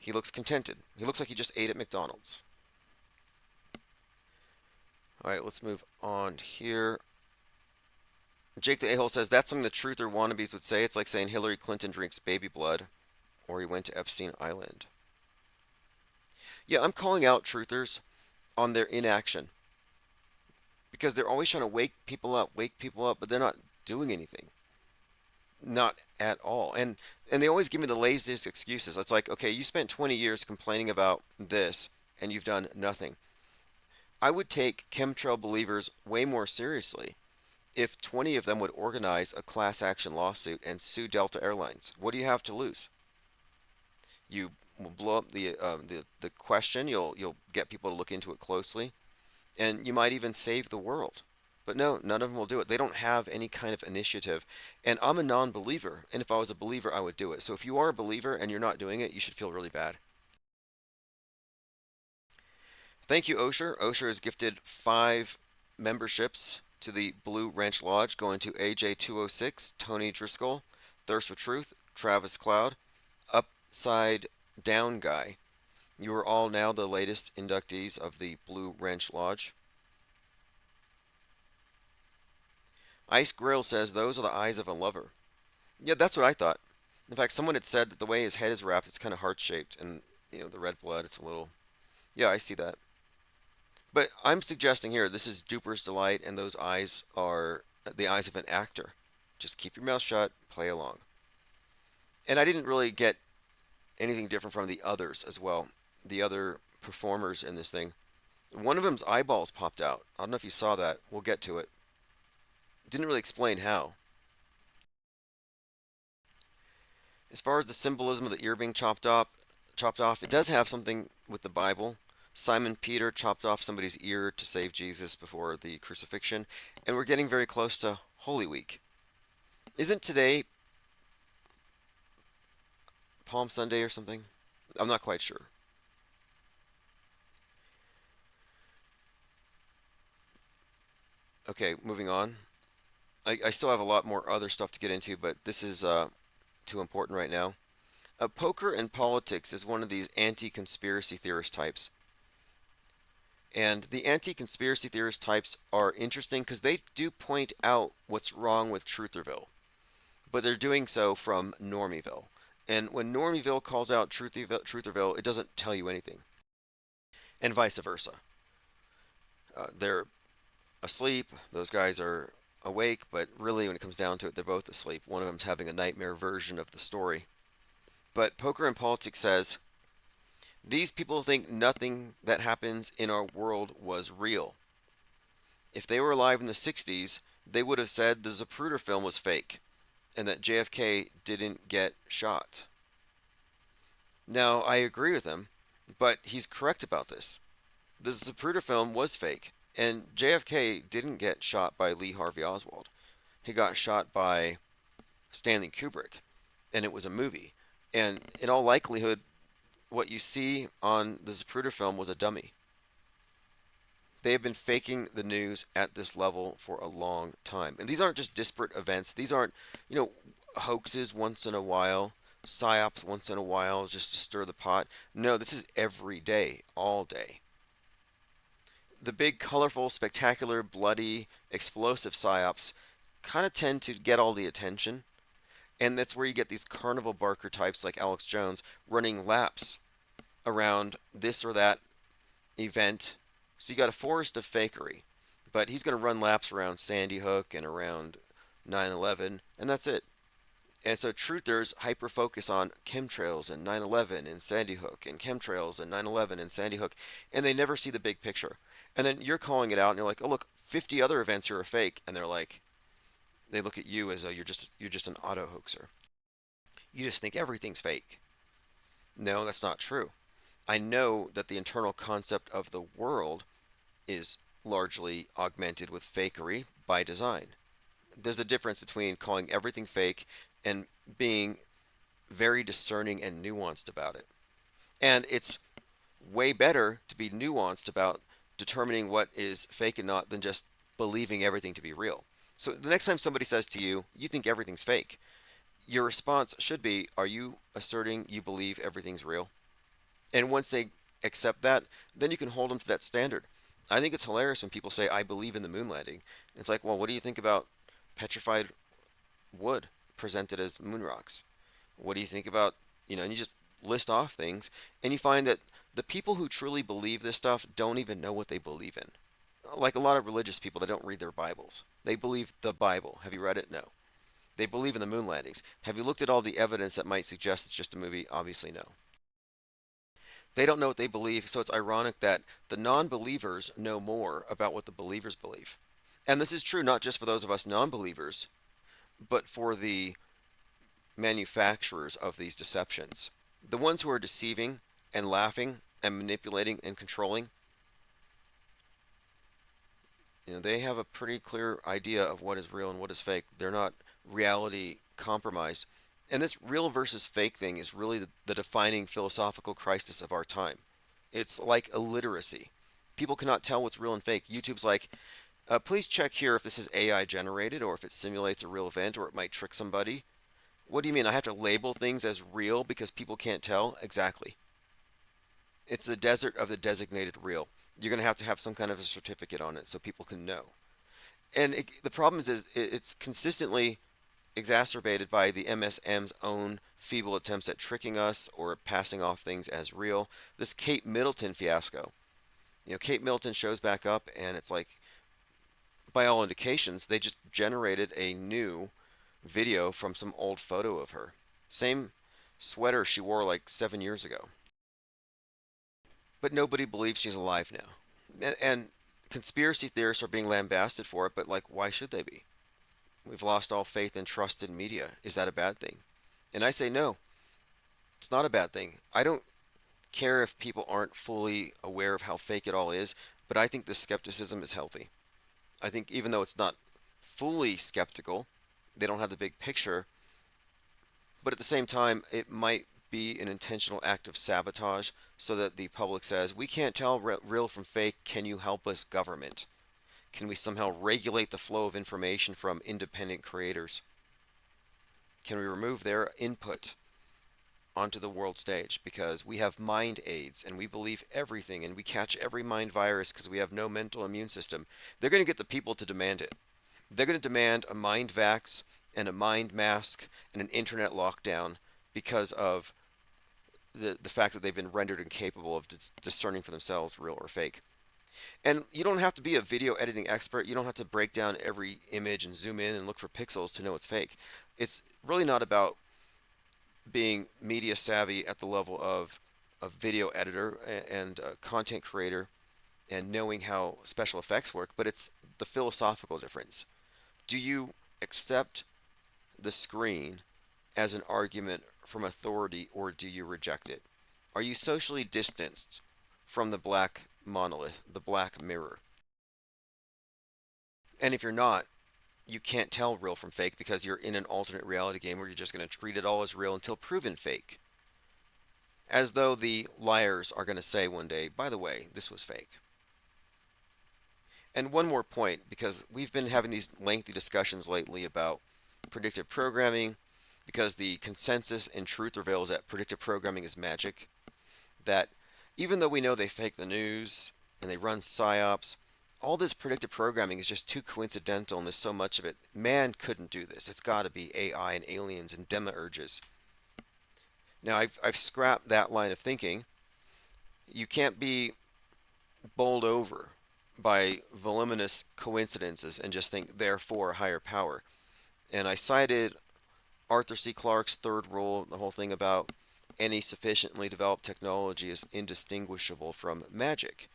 He looks contented. He looks like he just ate at McDonald's. All right, let's move on here. Jake the A-hole says that's something the truther wannabes would say. It's like saying Hillary Clinton drinks baby blood or he went to Epstein Island. Yeah, I'm calling out truthers on their inaction because they're always trying to wake people up, but they're not doing anything. Not at all. And they always give me the laziest excuses. It's like, okay, you spent 20 years complaining about this and you've done nothing. I would take chemtrail believers way more seriously if 20 of them would organize a class action lawsuit and sue Delta Airlines. What do you have to lose? You will blow up the question. You'll get people to look into it closely, and you might even save the world. But no, none of them will do it. They don't have any kind of initiative. And I'm a non-believer, and if I was a believer, I would do it. So if you are a believer and you're not doing it, you should feel really bad. Thank you, Osher. Osher has gifted 5 memberships to the Blue Ranch Lodge, going to AJ206, Tony Driscoll, Thirst for Truth, Travis Cloud, Upside Down Guy. You are all now the latest inductees of the Blue Ranch Lodge. Ice Grill says those are the eyes of a lover. Yeah, that's what I thought. In fact, someone had said that the way his head is wrapped, it's kind of heart-shaped, and the red blood, it's a little. Yeah, I see that. But I'm suggesting here, this is Duper's Delight, and those eyes are the eyes of an actor. Just keep your mouth shut, play along. And I didn't really get anything different from the others as well. The other performers in this thing. One of them's eyeballs popped out. I don't know if you saw that. We'll get to it. Didn't really explain how. As far as the symbolism of the ear being chopped off, it does have something with the Bible. Simon Peter chopped off somebody's ear to save Jesus before the crucifixion, and we're getting very close to Holy Week. Isn't today Palm Sunday or something? I'm not quite sure. Okay, moving on. I still have a lot more other stuff to get into, but this is too important right now. Poker and politics is one of these anti-conspiracy theorist types. And the anti-conspiracy theorist types are interesting because they do point out what's wrong with Trutherville, but they're doing so from Normieville. And when Normieville calls out Trutherville, it doesn't tell you anything, and vice versa. They're asleep, those guys are awake, but really when it comes down to it, they're both asleep. One of them's having a nightmare version of the story. But Poker and Politics says, these people think nothing that happens in our world was real. If they were alive in the 60s, they would have said the Zapruder film was fake and that JFK didn't get shot. Now, I agree with him, but he's correct about this. The Zapruder film was fake, and JFK didn't get shot by Lee Harvey Oswald. He got shot by Stanley Kubrick, and it was a movie. And in all likelihood, what you see on the Zapruder film was a dummy. They have been faking the news at this level for a long time. And these aren't just disparate events. These aren't, hoaxes once in a while, psyops once in a while just to stir the pot. No, this is every day, all day. The big, colorful, spectacular, bloody, explosive psyops kind of tend to get all the attention. And that's where you get these carnival barker types like Alex Jones running laps around this or that event. So you got a forest of fakery, but he's going to run laps around Sandy Hook and around 9/11, and that's it. And so truthers hyper focus on chemtrails and 9/11 and Sandy Hook and chemtrails and 9/11 and Sandy Hook, and they never see the big picture. And then you're calling it out, and you're like, "Oh, look, 50 other events here are fake," and they're like, they look at you as though you're just an auto hoaxer. You just think everything's fake. No, that's not true. I know that the internal concept of the world is largely augmented with fakery by design. There's a difference between calling everything fake and being very discerning and nuanced about it. And it's way better to be nuanced about determining what is fake and not than just believing everything to be real. So the next time somebody says to you, you think everything's fake, your response should be, are you asserting you believe everything's real? And once they accept that, then you can hold them to that standard. I think it's hilarious when people say, I believe in the moon landing. It's like, well, what do you think about petrified wood presented as moon rocks? What do you think about, and you just list off things, and you find that the people who truly believe this stuff don't even know what they believe in. Like a lot of religious people that don't read their Bibles. They believe the Bible. Have you read it? No. They believe in the moon landings. Have you looked at all the evidence that might suggest it's just a movie? Obviously, no. They don't know what they believe, so it's ironic that the non believers know more about what the believers believe. And this is true not just for those of us non believers, but for the manufacturers of these deceptions. The ones who are deceiving and laughing and manipulating and controlling, they have a pretty clear idea of what is real and what is fake. They're not reality compromised. And this real versus fake thing is really the defining philosophical crisis of our time. It's like illiteracy. People cannot tell what's real and fake. YouTube's like, please check here if this is AI generated or if it simulates a real event or it might trick somebody. What do you mean? I have to label things as real because people can't tell? Exactly. It's the desert of the designated real. You're going to have some kind of a certificate on it so people can know. And the problem is it's consistently exacerbated by the MSM's own feeble attempts at tricking us or passing off things as real. This Kate Middleton fiasco. Kate Middleton shows back up, and it's like, by all indications, they just generated a new video from some old photo of her. Same sweater she wore like 7 years ago. But nobody believes she's alive now. And conspiracy theorists are being lambasted for it, but like, why should they be? We've lost all faith and trust in media. Is that a bad thing? And I say no, it's not a bad thing. I don't care if people aren't fully aware of how fake it all is, but I think this skepticism is healthy. I think even though it's not fully skeptical, they don't have the big picture, but at the same time, it might be an intentional act of sabotage so that the public says, we can't tell real from fake. Can you help us, government? Can we somehow regulate the flow of information from independent creators? Can we remove their input onto the world stage? Because we have mind aids and we believe everything and we catch every mind virus because we have no mental immune system. They're going to get the people to demand it. They're going to demand a mind vax and a mind mask and an internet lockdown because of the fact that they've been rendered incapable of discerning for themselves real or fake. And you don't have to be a video editing expert. You don't have to break down every image and zoom in and look for pixels to know it's fake. It's really not about being media savvy at the level of a video editor and a content creator and knowing how special effects work, but it's the philosophical difference. Do you accept the screen as an argument from authority or do you reject it? Are you socially distanced from the black monolith, the black mirror? And if you're not, you can't tell real from fake because you're in an alternate reality game where you're just going to treat it all as real until proven fake. As though the liars are going to say one day, by the way, this was fake. And one more point, because we've been having these lengthy discussions lately about predictive programming, because the consensus in truth reveals that predictive programming is magic, that even though we know they fake the news and they run psyops, All this predictive programming is just too coincidental, and there's so much of it. Man couldn't do this. It's got to be AI and aliens and demiurges. Now, I've scrapped that line of thinking. You can't be bowled over by voluminous coincidences and just think, therefore, a higher power. And I cited Arthur C. Clarke's third rule, the whole thing about any sufficiently developed technology is indistinguishable from magic.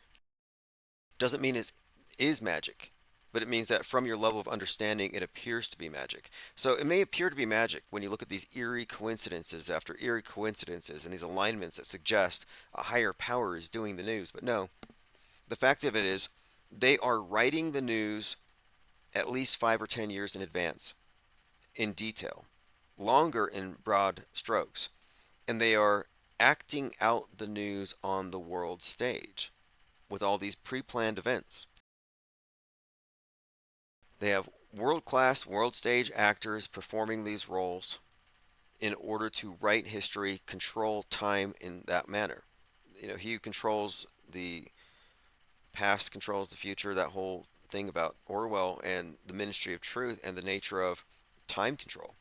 Doesn't mean it is magic, but it means that from your level of understanding, it appears to be magic. So it may appear to be magic when you look at these eerie coincidences after eerie coincidences and these alignments that suggest a higher power is doing the news. But no, the fact of it is, they are writing the news at least 5 or 10 years in advance, in detail, longer in broad strokes, and they are acting out the news on the world stage with all these pre planned events. They have world class, world stage actors performing these roles in order to write history, control time in that manner. He who controls the past controls the future, that whole thing about Orwell and the Ministry of Truth and the nature of time control.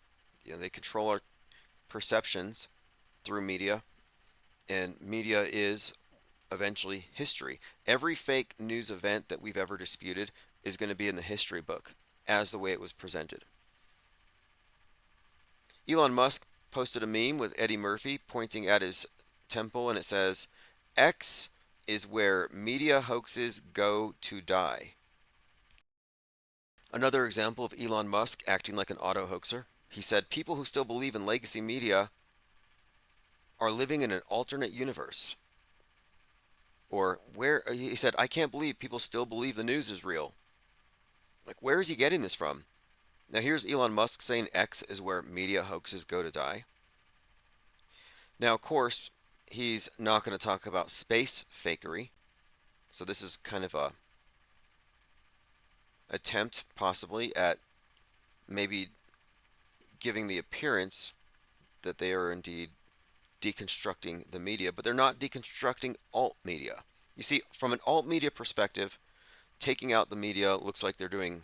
They control our perceptions through media, and media is eventually history. Every fake news event that we've ever disputed is going to be in the history book as the way it was presented. Elon Musk posted a meme with Eddie Murphy pointing at his temple, and it says, X is where media hoaxes go to die. Another example of Elon Musk acting like an auto hoaxer. He said people who still believe in legacy media are living in an alternate universe. Or he said, I can't believe people still believe the news is real. Like, where is he getting this from? Now, here's Elon Musk saying X is where media hoaxes go to die. Now, of course, he's not going to talk about space fakery. So this is kind of a attempt, possibly, at maybe giving the appearance that they are indeed deconstructing the media, but they're not deconstructing alt media. You see, from an alt media perspective, taking out the media looks like they're doing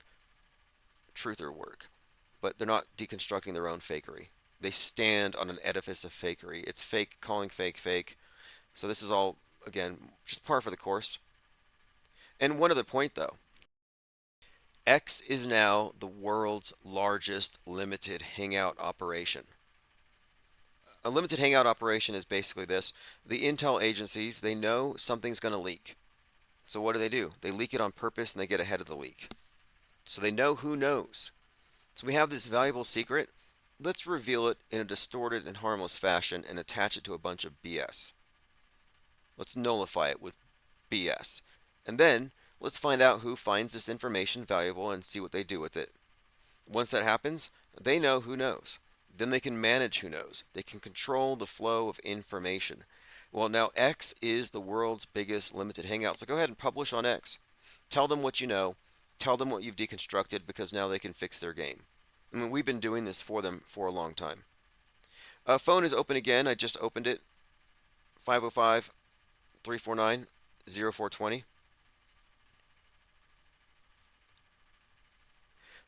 truther work, but they're not deconstructing their own fakery. They stand on an edifice of fakery. It's fake calling fake fake. So this is all, again, just par for the course. And one other point, though. X is now the world's largest limited hangout operation. A limited hangout operation is basically this. The intel agencies, they know something's going to leak. So what do? They leak it on purpose and they get ahead of the leak. So they know who knows. So we have this valuable secret. Let's reveal it in a distorted and harmless fashion and attach it to a bunch of BS. Let's nullify it with BS. And then let's find out who finds this information valuable and see what they do with it. Once that happens, they know who knows. Then they can manage who knows. They can control the flow of information. Well, now X is the world's biggest limited hangout. So go ahead and publish on X. Tell them what you know. Tell them what you've deconstructed, because now they can fix their game. I mean, we've been doing this for them for a long time. Phone is open again. I just opened it. 505 349 0420.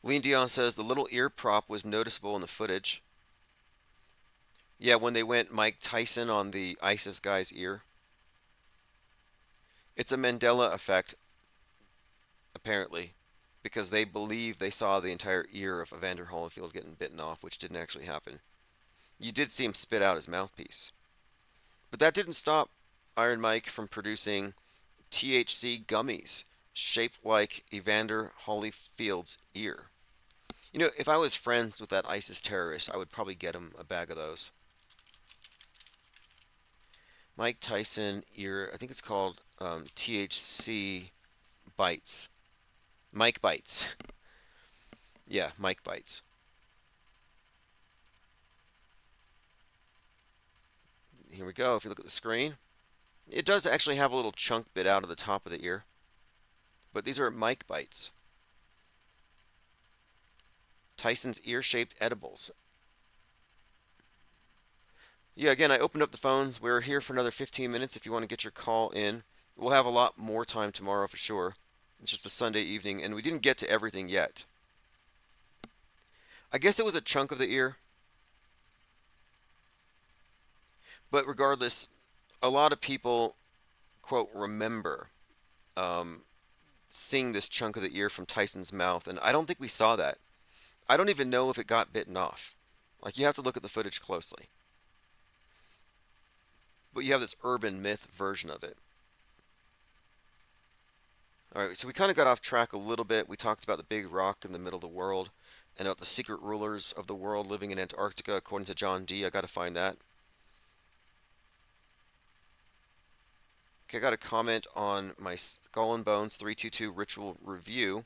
Lean Dion says the little ear prop was noticeable in the footage. Yeah, when they went Mike Tyson on the ISIS guy's ear. It's a Mandela effect, apparently, because they believe they saw the entire ear of Evander Holyfield getting bitten off, which didn't actually happen. You did see him spit out his mouthpiece. But that didn't stop Iron Mike from producing THC gummies shaped like Evander Holyfield's ear. If I was friends with that ISIS terrorist, I would probably get him a bag of those. Mike Tyson ear, I think it's called THC bites. Mike bites. Yeah, Mike bites. Here we go. If you look at the screen, it does actually have a little chunk bit out of the top of the ear. But these are Mike bites. Tyson's ear-shaped edibles. Yeah, again, I opened up the phones. We're here for another 15 minutes if you want to get your call in. We'll have a lot more time tomorrow for sure. It's just a Sunday evening, and we didn't get to everything yet. I guess it was a chunk of the ear, but regardless, a lot of people, quote, remember um, seeing this chunk of the ear from Tyson's mouth, and I don't think we saw that. I don't even know if it got bitten off. Like, you have to look at the footage closely. But you have this urban myth version of it. All right, so we kind of got off track a little bit. We talked about the big rock in the middle of the world and about the secret rulers of the world living in Antarctica, according to John D. I got to find that. Okay, I got a comment on my Skull and Bones 322 ritual review.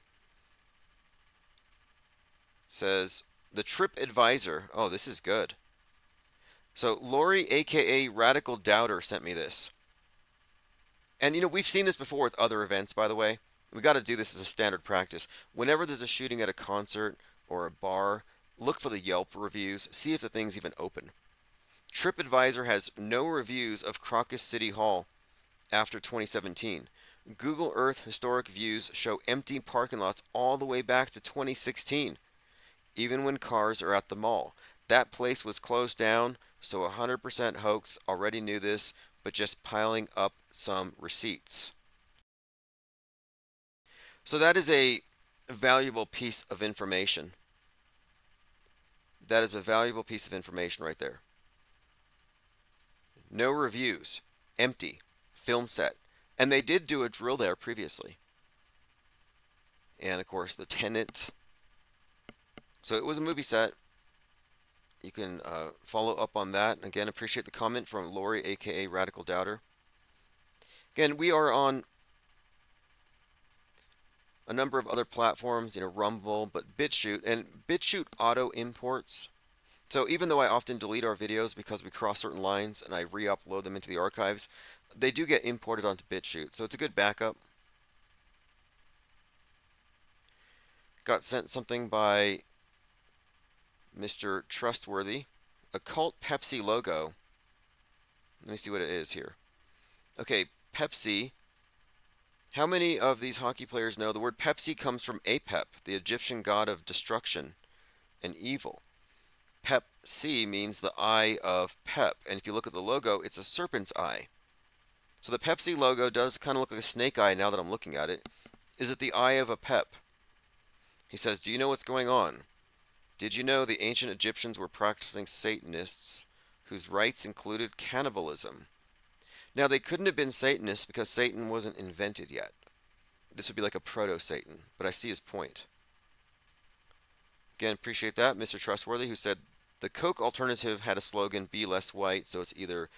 Says, the Trip Advisor. Oh, this is good. So, Lori, aka Radical Doubter, sent me this. And we've seen this before with other events, by the way. We got to do this as a standard practice. Whenever there's a shooting at a concert or a bar, look for the Yelp reviews, see if the thing's even open. TripAdvisor has no reviews of Crocus City Hall after 2017. Google Earth historic views show empty parking lots all the way back to 2016, even when cars are at the mall. That place was closed down, so 100% hoax. Already knew this, but just piling up some receipts. So that is a valuable piece of information. That is a valuable piece of information right there. No reviews, empty, film set. And they did do a drill there previously. And of course, the tenant. So it was a movie set. You can follow up on that. Again, appreciate the comment from Lori, aka Radical Doubter. Again, we are on a number of other platforms, Rumble, but BitChute, and BitChute auto imports. So even though I often delete our videos because we cross certain lines and I re-upload them into the archives, they do get imported onto BitChute, so it's a good backup. Got sent something by Mr. Trustworthy. Occult Pepsi Logo. Let me see what it is here. Okay, Pepsi. How many of these hockey players know the word Pepsi comes from Apep, the Egyptian god of destruction and evil? Pepsi means the eye of Pep, and if you look at the logo, it's a serpent's eye. So the Pepsi logo does kind of look like a snake eye now that I'm looking at it. Is it the eye of a Pep? He says, do you know what's going on? Did you know the ancient Egyptians were practicing Satanists whose rites included cannibalism? Now, they couldn't have been Satanists because Satan wasn't invented yet. This would be like a proto-Satan, but I see his point. Again, appreciate that, Mr. Trustworthy, who said, the Coke alternative had a slogan, be less white, so it's either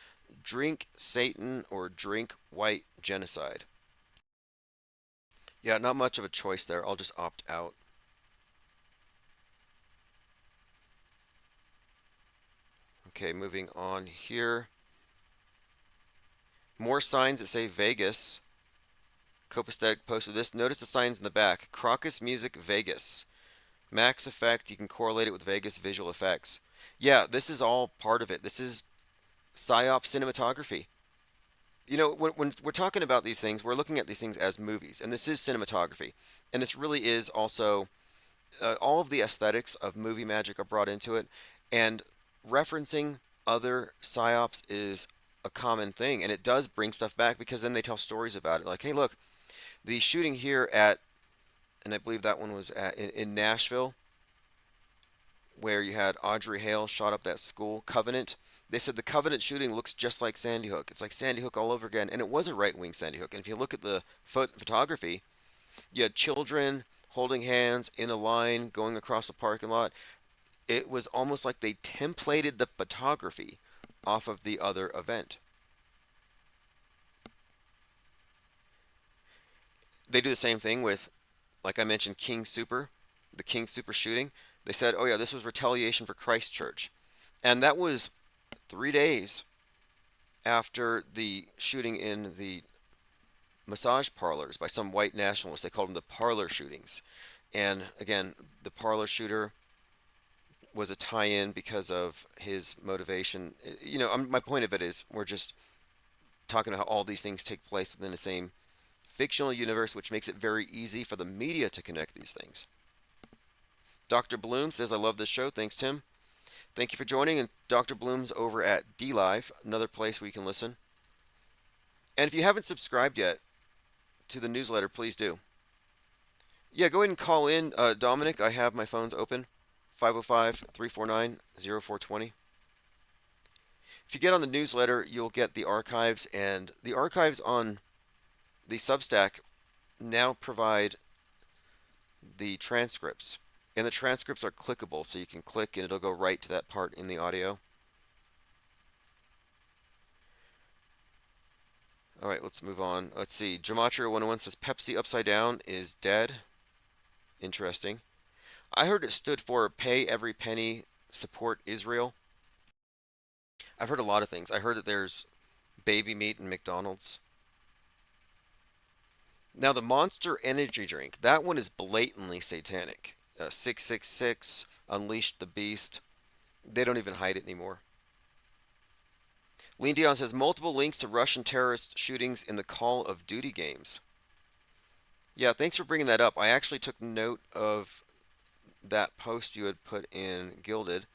drink Satan or drink white genocide. Yeah, not much of a choice there. I'll just opt out. Okay, moving on here. More signs that say Vegas. Copaesthetic posted this. Notice the signs in the back. Crocus Music Vegas. Max Effect, you can correlate it with Vegas visual effects. Yeah, this is all part of it. This is PSYOP cinematography. When we're talking about these things, we're looking at these things as movies, and this is cinematography. And this really is also all of the aesthetics of movie magic are brought into it, and referencing other PSYOPs is a common thing, and it does bring stuff back because then they tell stories about it. Like, hey, look, the shooting here at, and I believe that one was in Nashville, where you had Audrey Hale shot up that school, Covenant. They said the Covenant shooting looks just like Sandy Hook. It's like Sandy Hook all over again, and it was a right-wing Sandy Hook. And if you look at the photography, you had children holding hands in a line going across the parking lot. It was almost like they templated the photography off of the other event. They do the same thing with, like I mentioned, King Super, the King Super shooting. They said, oh yeah, this was retaliation for Christchurch. And that was 3 days after the shooting in the massage parlors by some white nationalists. They called them the parlor shootings. And again, the parlor shooter was a tie-in because of his motivation. My point of it is we're just talking about how all these things take place within the same fictional universe, which makes it very easy for the media to connect these things. Dr. Bloom says, I love this show. Thanks, Tim. Thank you for joining. And Dr. Bloom's over at DLive, another place where you can listen. And if you haven't subscribed yet to the newsletter, please do. Yeah, go ahead and call in, Dominic. I have my phones open, 505-349-0420. If you get on the newsletter, you'll get the archives, and the archives on the Substack now provide the transcripts. And the transcripts are clickable, so you can click and it'll go right to that part in the audio. All right, let's move on. Let's see. Gematria 101 says Pepsi upside down is dead. Interesting. I heard it stood for Pay Every Penny, Support Israel. I've heard a lot of things. I heard that there's baby meat in McDonald's. Now, the Monster Energy drink, that one is blatantly satanic. 666, Unleash the Beast. They don't even hide it anymore. Lean Dion says multiple links to Russian terrorist shootings in the Call of Duty games. Yeah, thanks for bringing that up. I actually took note of that post you had put in Gilded.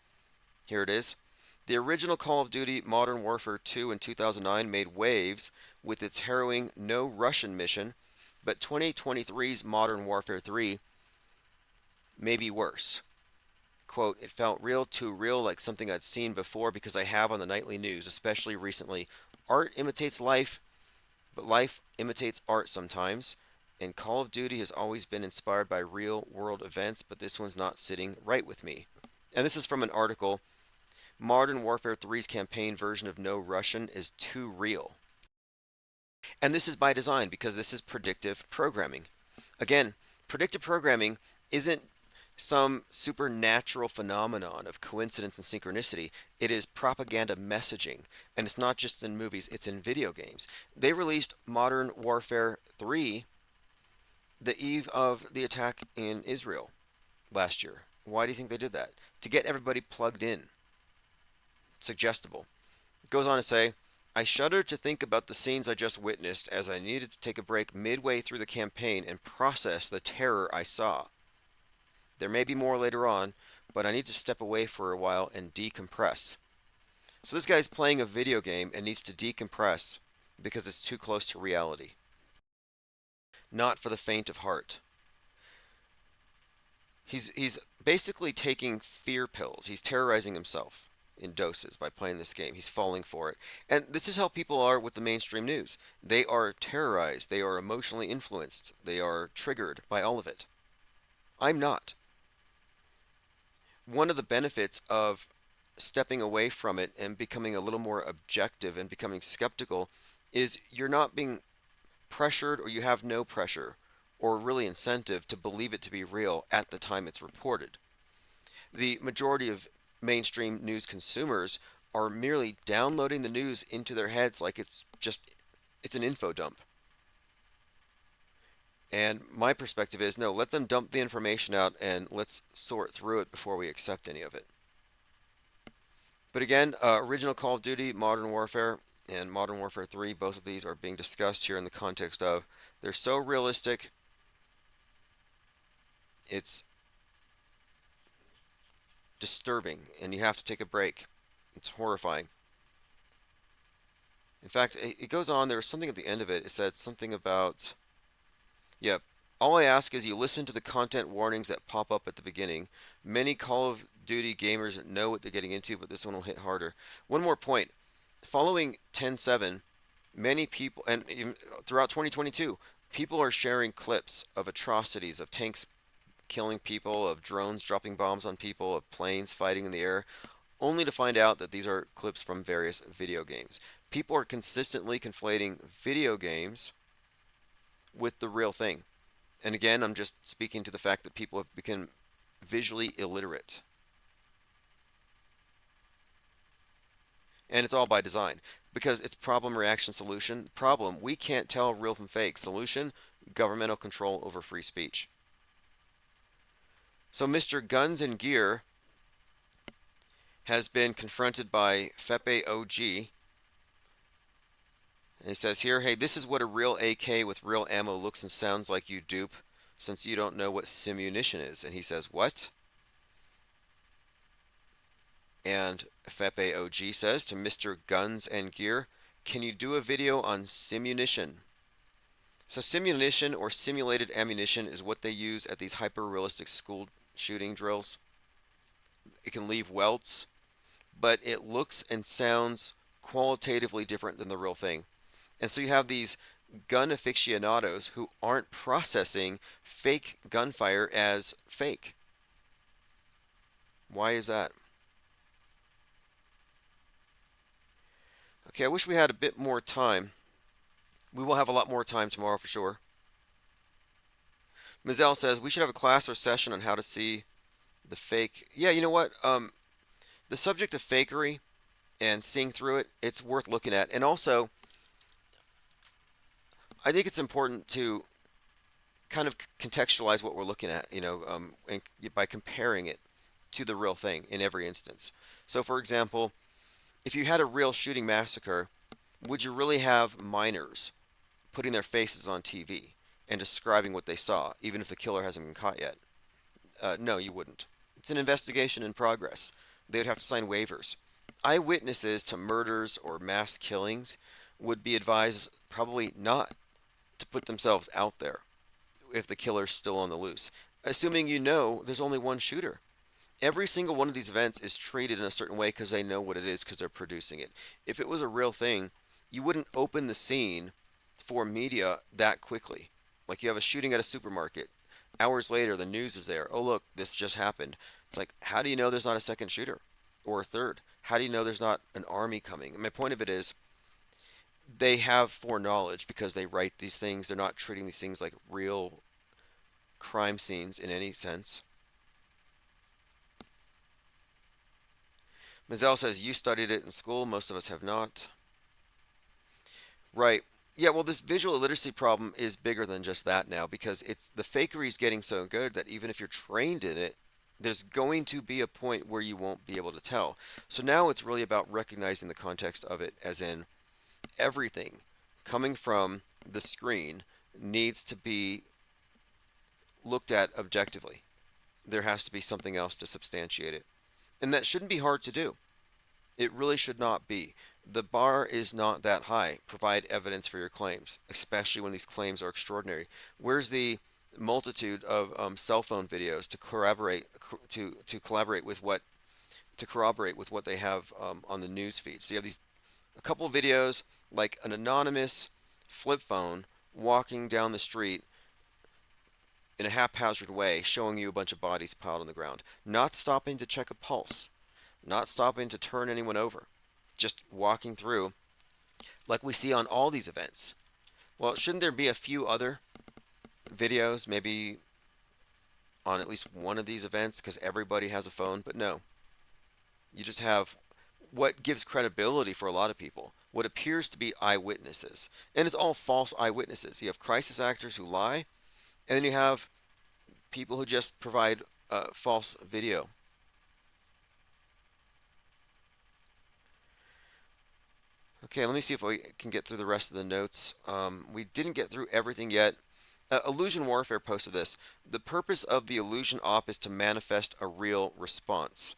Here it is. The original Call of Duty Modern Warfare 2 in 2009 made waves with its harrowing No Russian mission, but 2023's Modern Warfare 3 may be worse. Quote, it felt real too real, like something I'd seen before because I have on the nightly news, especially recently. Art imitates life, but life imitates art sometimes. And Call of Duty has always been inspired by real world events, but this one's not sitting right with me. And this is from an article. Modern Warfare 3's campaign version of No Russian is too real. And this is by design because this is predictive programming. Again, predictive programming isn't some supernatural phenomenon of coincidence and synchronicity. It is propaganda messaging. And it's not just in movies, it's in video games. They released Modern Warfare 3 the eve of the attack in Israel last year. Why do you think they did that? To get everybody plugged in. Suggestible. It goes on to say, I shudder to think about the scenes I just witnessed as I needed to take a break midway through the campaign and process the terror I saw. There may be more later on, but I need to step away for a while and decompress. So this guy's playing a video game and needs to decompress because it's too close to reality. Not for the faint of heart. He's basically taking fear pills. He's terrorizing himself in doses by playing this game. He's falling for it. And this is how people are with the mainstream news. They are terrorized. They are emotionally influenced. They are triggered by all of it. I'm not. One of the benefits of stepping away from it and becoming a little more objective and becoming skeptical is you're not being pressured, or you have no pressure or really incentive to believe it to be real at the time it's reported. The majority of mainstream news consumers are merely downloading the news into their heads like it's an info dump. And my perspective is, no, let them dump the information out and let's sort through it before we accept any of it. But again, original Call of Duty, Modern Warfare, and Modern Warfare 3, both of these are being discussed here in the context of they're so realistic, it's disturbing, and you have to take a break. It's horrifying. In fact, it goes on, there was something at the end of it. It said something about, yeah, all I ask is you listen to the content warnings that pop up at the beginning. Many Call of Duty gamers know what they're getting into, but this one will hit harder. One more point. Following 10.7, many people, and even throughout 2022, people are sharing clips of atrocities, of tanks killing people, of drones dropping bombs on people, of planes fighting in the air, only to find out that these are clips from various video games. People are consistently conflating video games with the real thing. And again, I'm just speaking to the fact that people have become visually illiterate. And it's all by design, because it's problem, reaction, solution. Problem, we can't tell real from fake. Solution, governmental control over free speech. So Mr. Guns and Gear has been confronted by Fepe OG, And he says here, hey, this is what a real AK with real ammo looks and sounds like, you dupe, since you don't know what Simunition is. And he says, what? And Fepe OG says to Mr. Guns and Gear, can you do a video on Simunition? So Simunition, or simulated ammunition, is what they use at these hyper-realistic school shooting drills. It can leave welts, but it looks and sounds qualitatively different than the real thing. And so you have these gun aficionados who aren't processing fake gunfire as fake. Why is that? Okay, I wish we had a bit more time. We will have a lot more time tomorrow for sure. Mizell says we should have a class or session on how to see the fake. Yeah, you know what? The subject of fakery and seeing through it, it's worth looking at. And also, I think it's important to kind of contextualize what we're looking at, and by comparing it to the real thing in every instance. So, for example, if you had a real shooting massacre, would you really have minors putting their faces on TV and describing what they saw, even if the killer hasn't been caught yet? No, you wouldn't. It's an investigation in progress. They would have to sign waivers. Eyewitnesses to murders or mass killings would be advised probably not to put themselves out there if the killer's still on the loose, assuming there's only one shooter. Every single one of these events is treated in a certain way because they know what it is because they're producing it. If it was a real thing, you wouldn't open the scene for media that quickly. Like you have a shooting at a supermarket. Hours later, the news is there. Oh, look, this just happened. It's like, how do you know there's not a second shooter or a third? How do you know there's not an army coming? And my point of it is, they have foreknowledge because they write these things. They're not treating these things like real crime scenes in any sense. Mazel says, you studied it in school. Most of us have not. Right. Yeah, well, this visual illiteracy problem is bigger than just that now because the fakery is getting so good that even if you're trained in it, there's going to be a point where you won't be able to tell. So now it's really about recognizing the context of it, as in everything coming from the screen needs to be looked at objectively. There has to be something else to substantiate it. And that shouldn't be hard to do. It really should not be. The bar is not that high. Provide evidence for your claims, especially when these claims are extraordinary. Where's the multitude of cell phone videos to corroborate with what they have on the news feed? So you have a couple of videos like an anonymous flip phone walking down the street in a haphazard way, showing you a bunch of bodies piled on the ground, not stopping to check a pulse, not stopping to turn anyone over, just walking through like we see on all these events. Well, shouldn't there be a few other videos, maybe on at least one of these events, because everybody has a phone? But no, you just have what gives credibility for a lot of people, what appears to be eyewitnesses. And it's all false eyewitnesses. You have crisis actors who lie, and then you have people who just provide false video. Okay, let me see if we can get through the rest of the notes. We didn't get through everything yet. Illusion Warfare posted this. The purpose of the illusion op is to manifest a real response.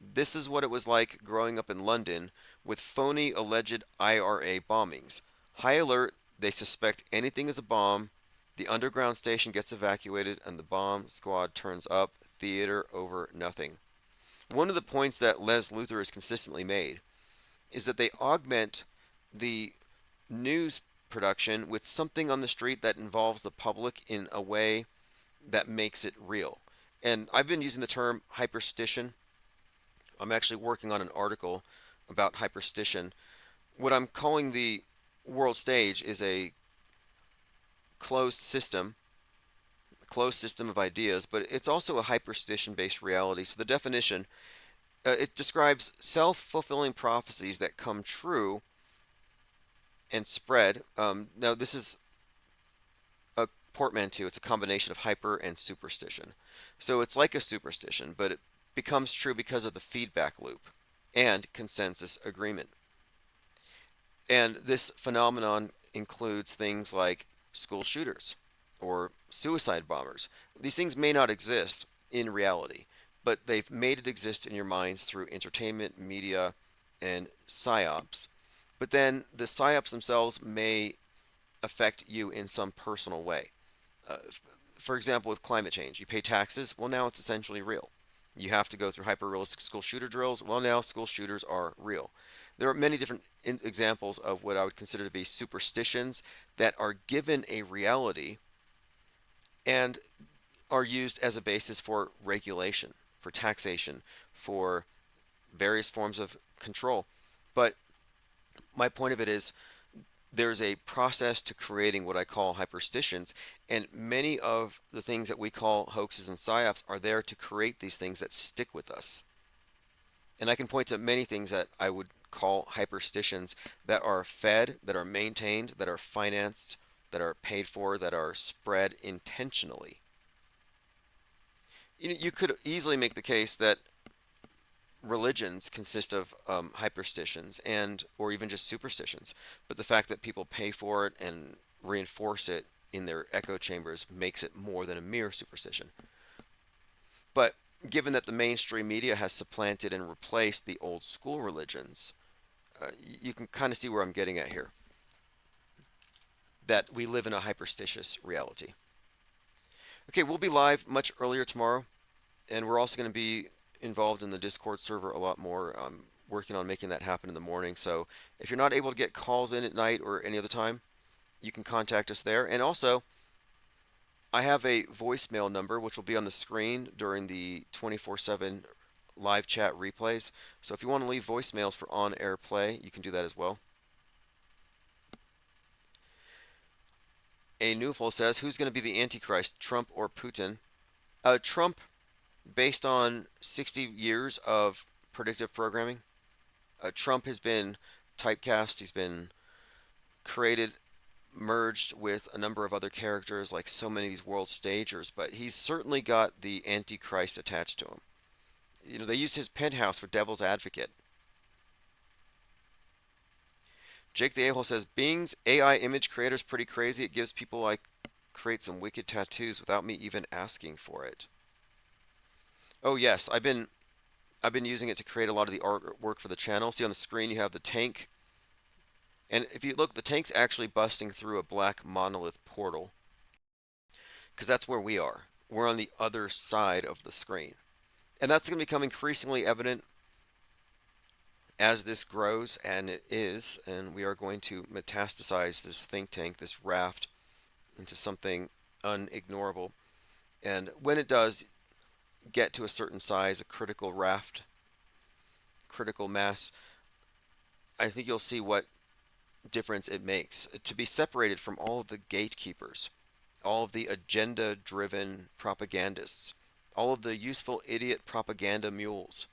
This is what it was like growing up in London with phony alleged IRA bombings. High alert, they suspect anything is a bomb. The underground station gets evacuated and the bomb squad turns up. Theater over nothing. One of the points that Les Luthor has consistently made is that they augment the news production with something on the street that involves the public in a way that makes it real. And I've been using the term hyperstition. I'm actually working on an article about hyperstition. What I'm calling the world stage is a closed system of ideas, but it's also a hyperstition-based reality. So the definition, it describes self-fulfilling prophecies that come true and spread. Now, this is a portmanteau. It's a combination of hyper and superstition. So it's like a superstition, but it becomes true because of the feedback loop and consensus agreement. And this phenomenon includes things like school shooters or suicide bombers. These things may not exist in reality, but they've made it exist in your minds through entertainment, media, and psyops. But then the psyops themselves may affect you in some personal way. Uh, for example, with climate change, you pay taxes. Well, now it's essentially real. You have to go through hyper realistic school shooter drills. Well, now school shooters are real. There are many different examples of what I would consider to be superstitions that are given a reality and are used as a basis for regulation, for taxation, for various forms of control. But my point of it is there's a process to creating what I call hyperstitions, and many of the things that we call hoaxes and psyops are there to create these things that stick with us. And I can point to many things that I would call hyperstitions that are fed, that are maintained, that are financed, that are paid for, that are spread intentionally. You could easily make the case that religions consist of hyperstitions and or even just superstitions, but the fact that people pay for it and reinforce it in their echo chambers makes it more than a mere superstition. But given that the mainstream media has supplanted and replaced the old school religions, you can kind of see where I'm getting at here. That we live in a hyperstitious reality. Okay, we'll be live much earlier tomorrow, and we're also going to be involved in the Discord server a lot more. I'm working on making that happen in the morning. So if you're not able to get calls in at night or any other time, you can contact us there. And also, I have a voicemail number which will be on the screen during the 24/7 live chat replays. So if you want to leave voicemails for on-air play, you can do that as well. A Newful says, who's going to be the Antichrist, Trump or Putin? Trump, based on 60 years of predictive programming. Trump has been typecast, he's been created, merged with a number of other characters like so many of these world stagers, but he's certainly got the Antichrist attached to him. They used his penthouse for Devil's Advocate. Jake the A-hole says, Bing's AI image creator is pretty crazy. It gives people like create some wicked tattoos without me even asking for it. Oh yes, I've been using it to create a lot of the artwork for the channel. See on the screen you have the tank. And if you look, the tank's actually busting through a black monolith portal. Because that's where we are. We're on the other side of the screen. And that's going to become increasingly evident as this grows, and it is. And we are going to metastasize this think tank, this raft, into something unignorable. And when it does get to a certain size, a critical raft, critical mass, I think you'll see what difference it makes to be separated from all of the gatekeepers, all of the agenda-driven propagandists, all of the useful idiot propaganda mules.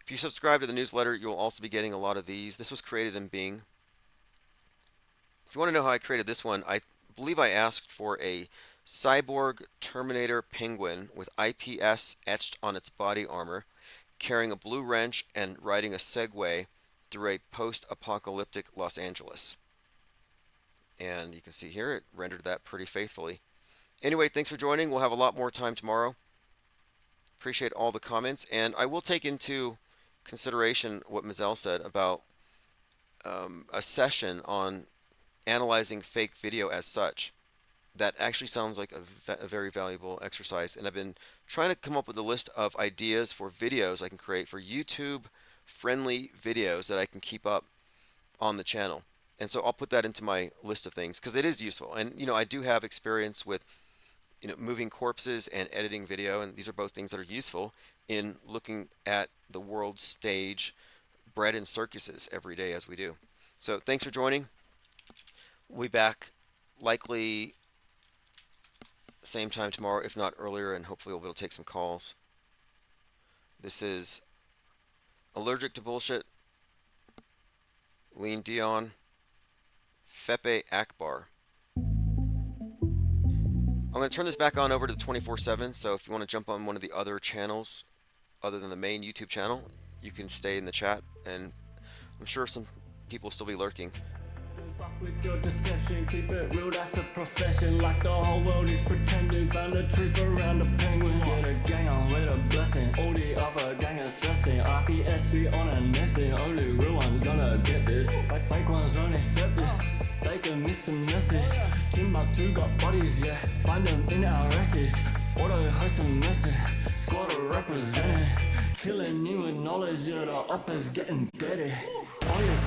If you subscribe to the newsletter, you'll also be getting a lot of these. This was created in Bing. If you want to know how I created this one, I believe I asked for a cyborg Terminator penguin with IPS etched on its body armor, carrying a blue wrench and riding a Segway through a post-apocalyptic Los Angeles. And you can see here it rendered that pretty faithfully. Anyway, thanks for joining. We'll have a lot more time tomorrow. Appreciate all the comments, and I will take into consideration what Mazel said about a session on analyzing fake video as such. That actually sounds like a very valuable exercise, and I've been trying to come up with a list of ideas for videos I can create for YouTube friendly videos that I can keep up on the channel. And so I'll put that into my list of things because it is useful. And I do have experience with moving corpses and editing video, and these are both things that are useful in looking at the world stage bred in circuses every day as we do. So thanks for joining. We'll be back likely same time tomorrow, if not earlier, and hopefully we'll be able to take some calls. This is Allergic to Bullshit, Lean Dion, Fepe Akbar. I'm going to turn this back on over to the 24/7, so if you want to jump on one of the other channels other than the main YouTube channel, you can stay in the chat, and I'm sure some people will still be lurking. With your deception, keep it real, that's a profession. Like the whole world is pretending, found the truth around the penguin. Get a gang on with a blessing, all the other gang are stressing. RPSC on a nesting, only real one's gonna get this. Fake ones only accept this, they can miss the message. Timbuktu got bodies, yeah, find them in our wreckage. Auto host and message, squad are represented. Killing you with knowledge, yeah, the uppers getting steady. Oh yeah.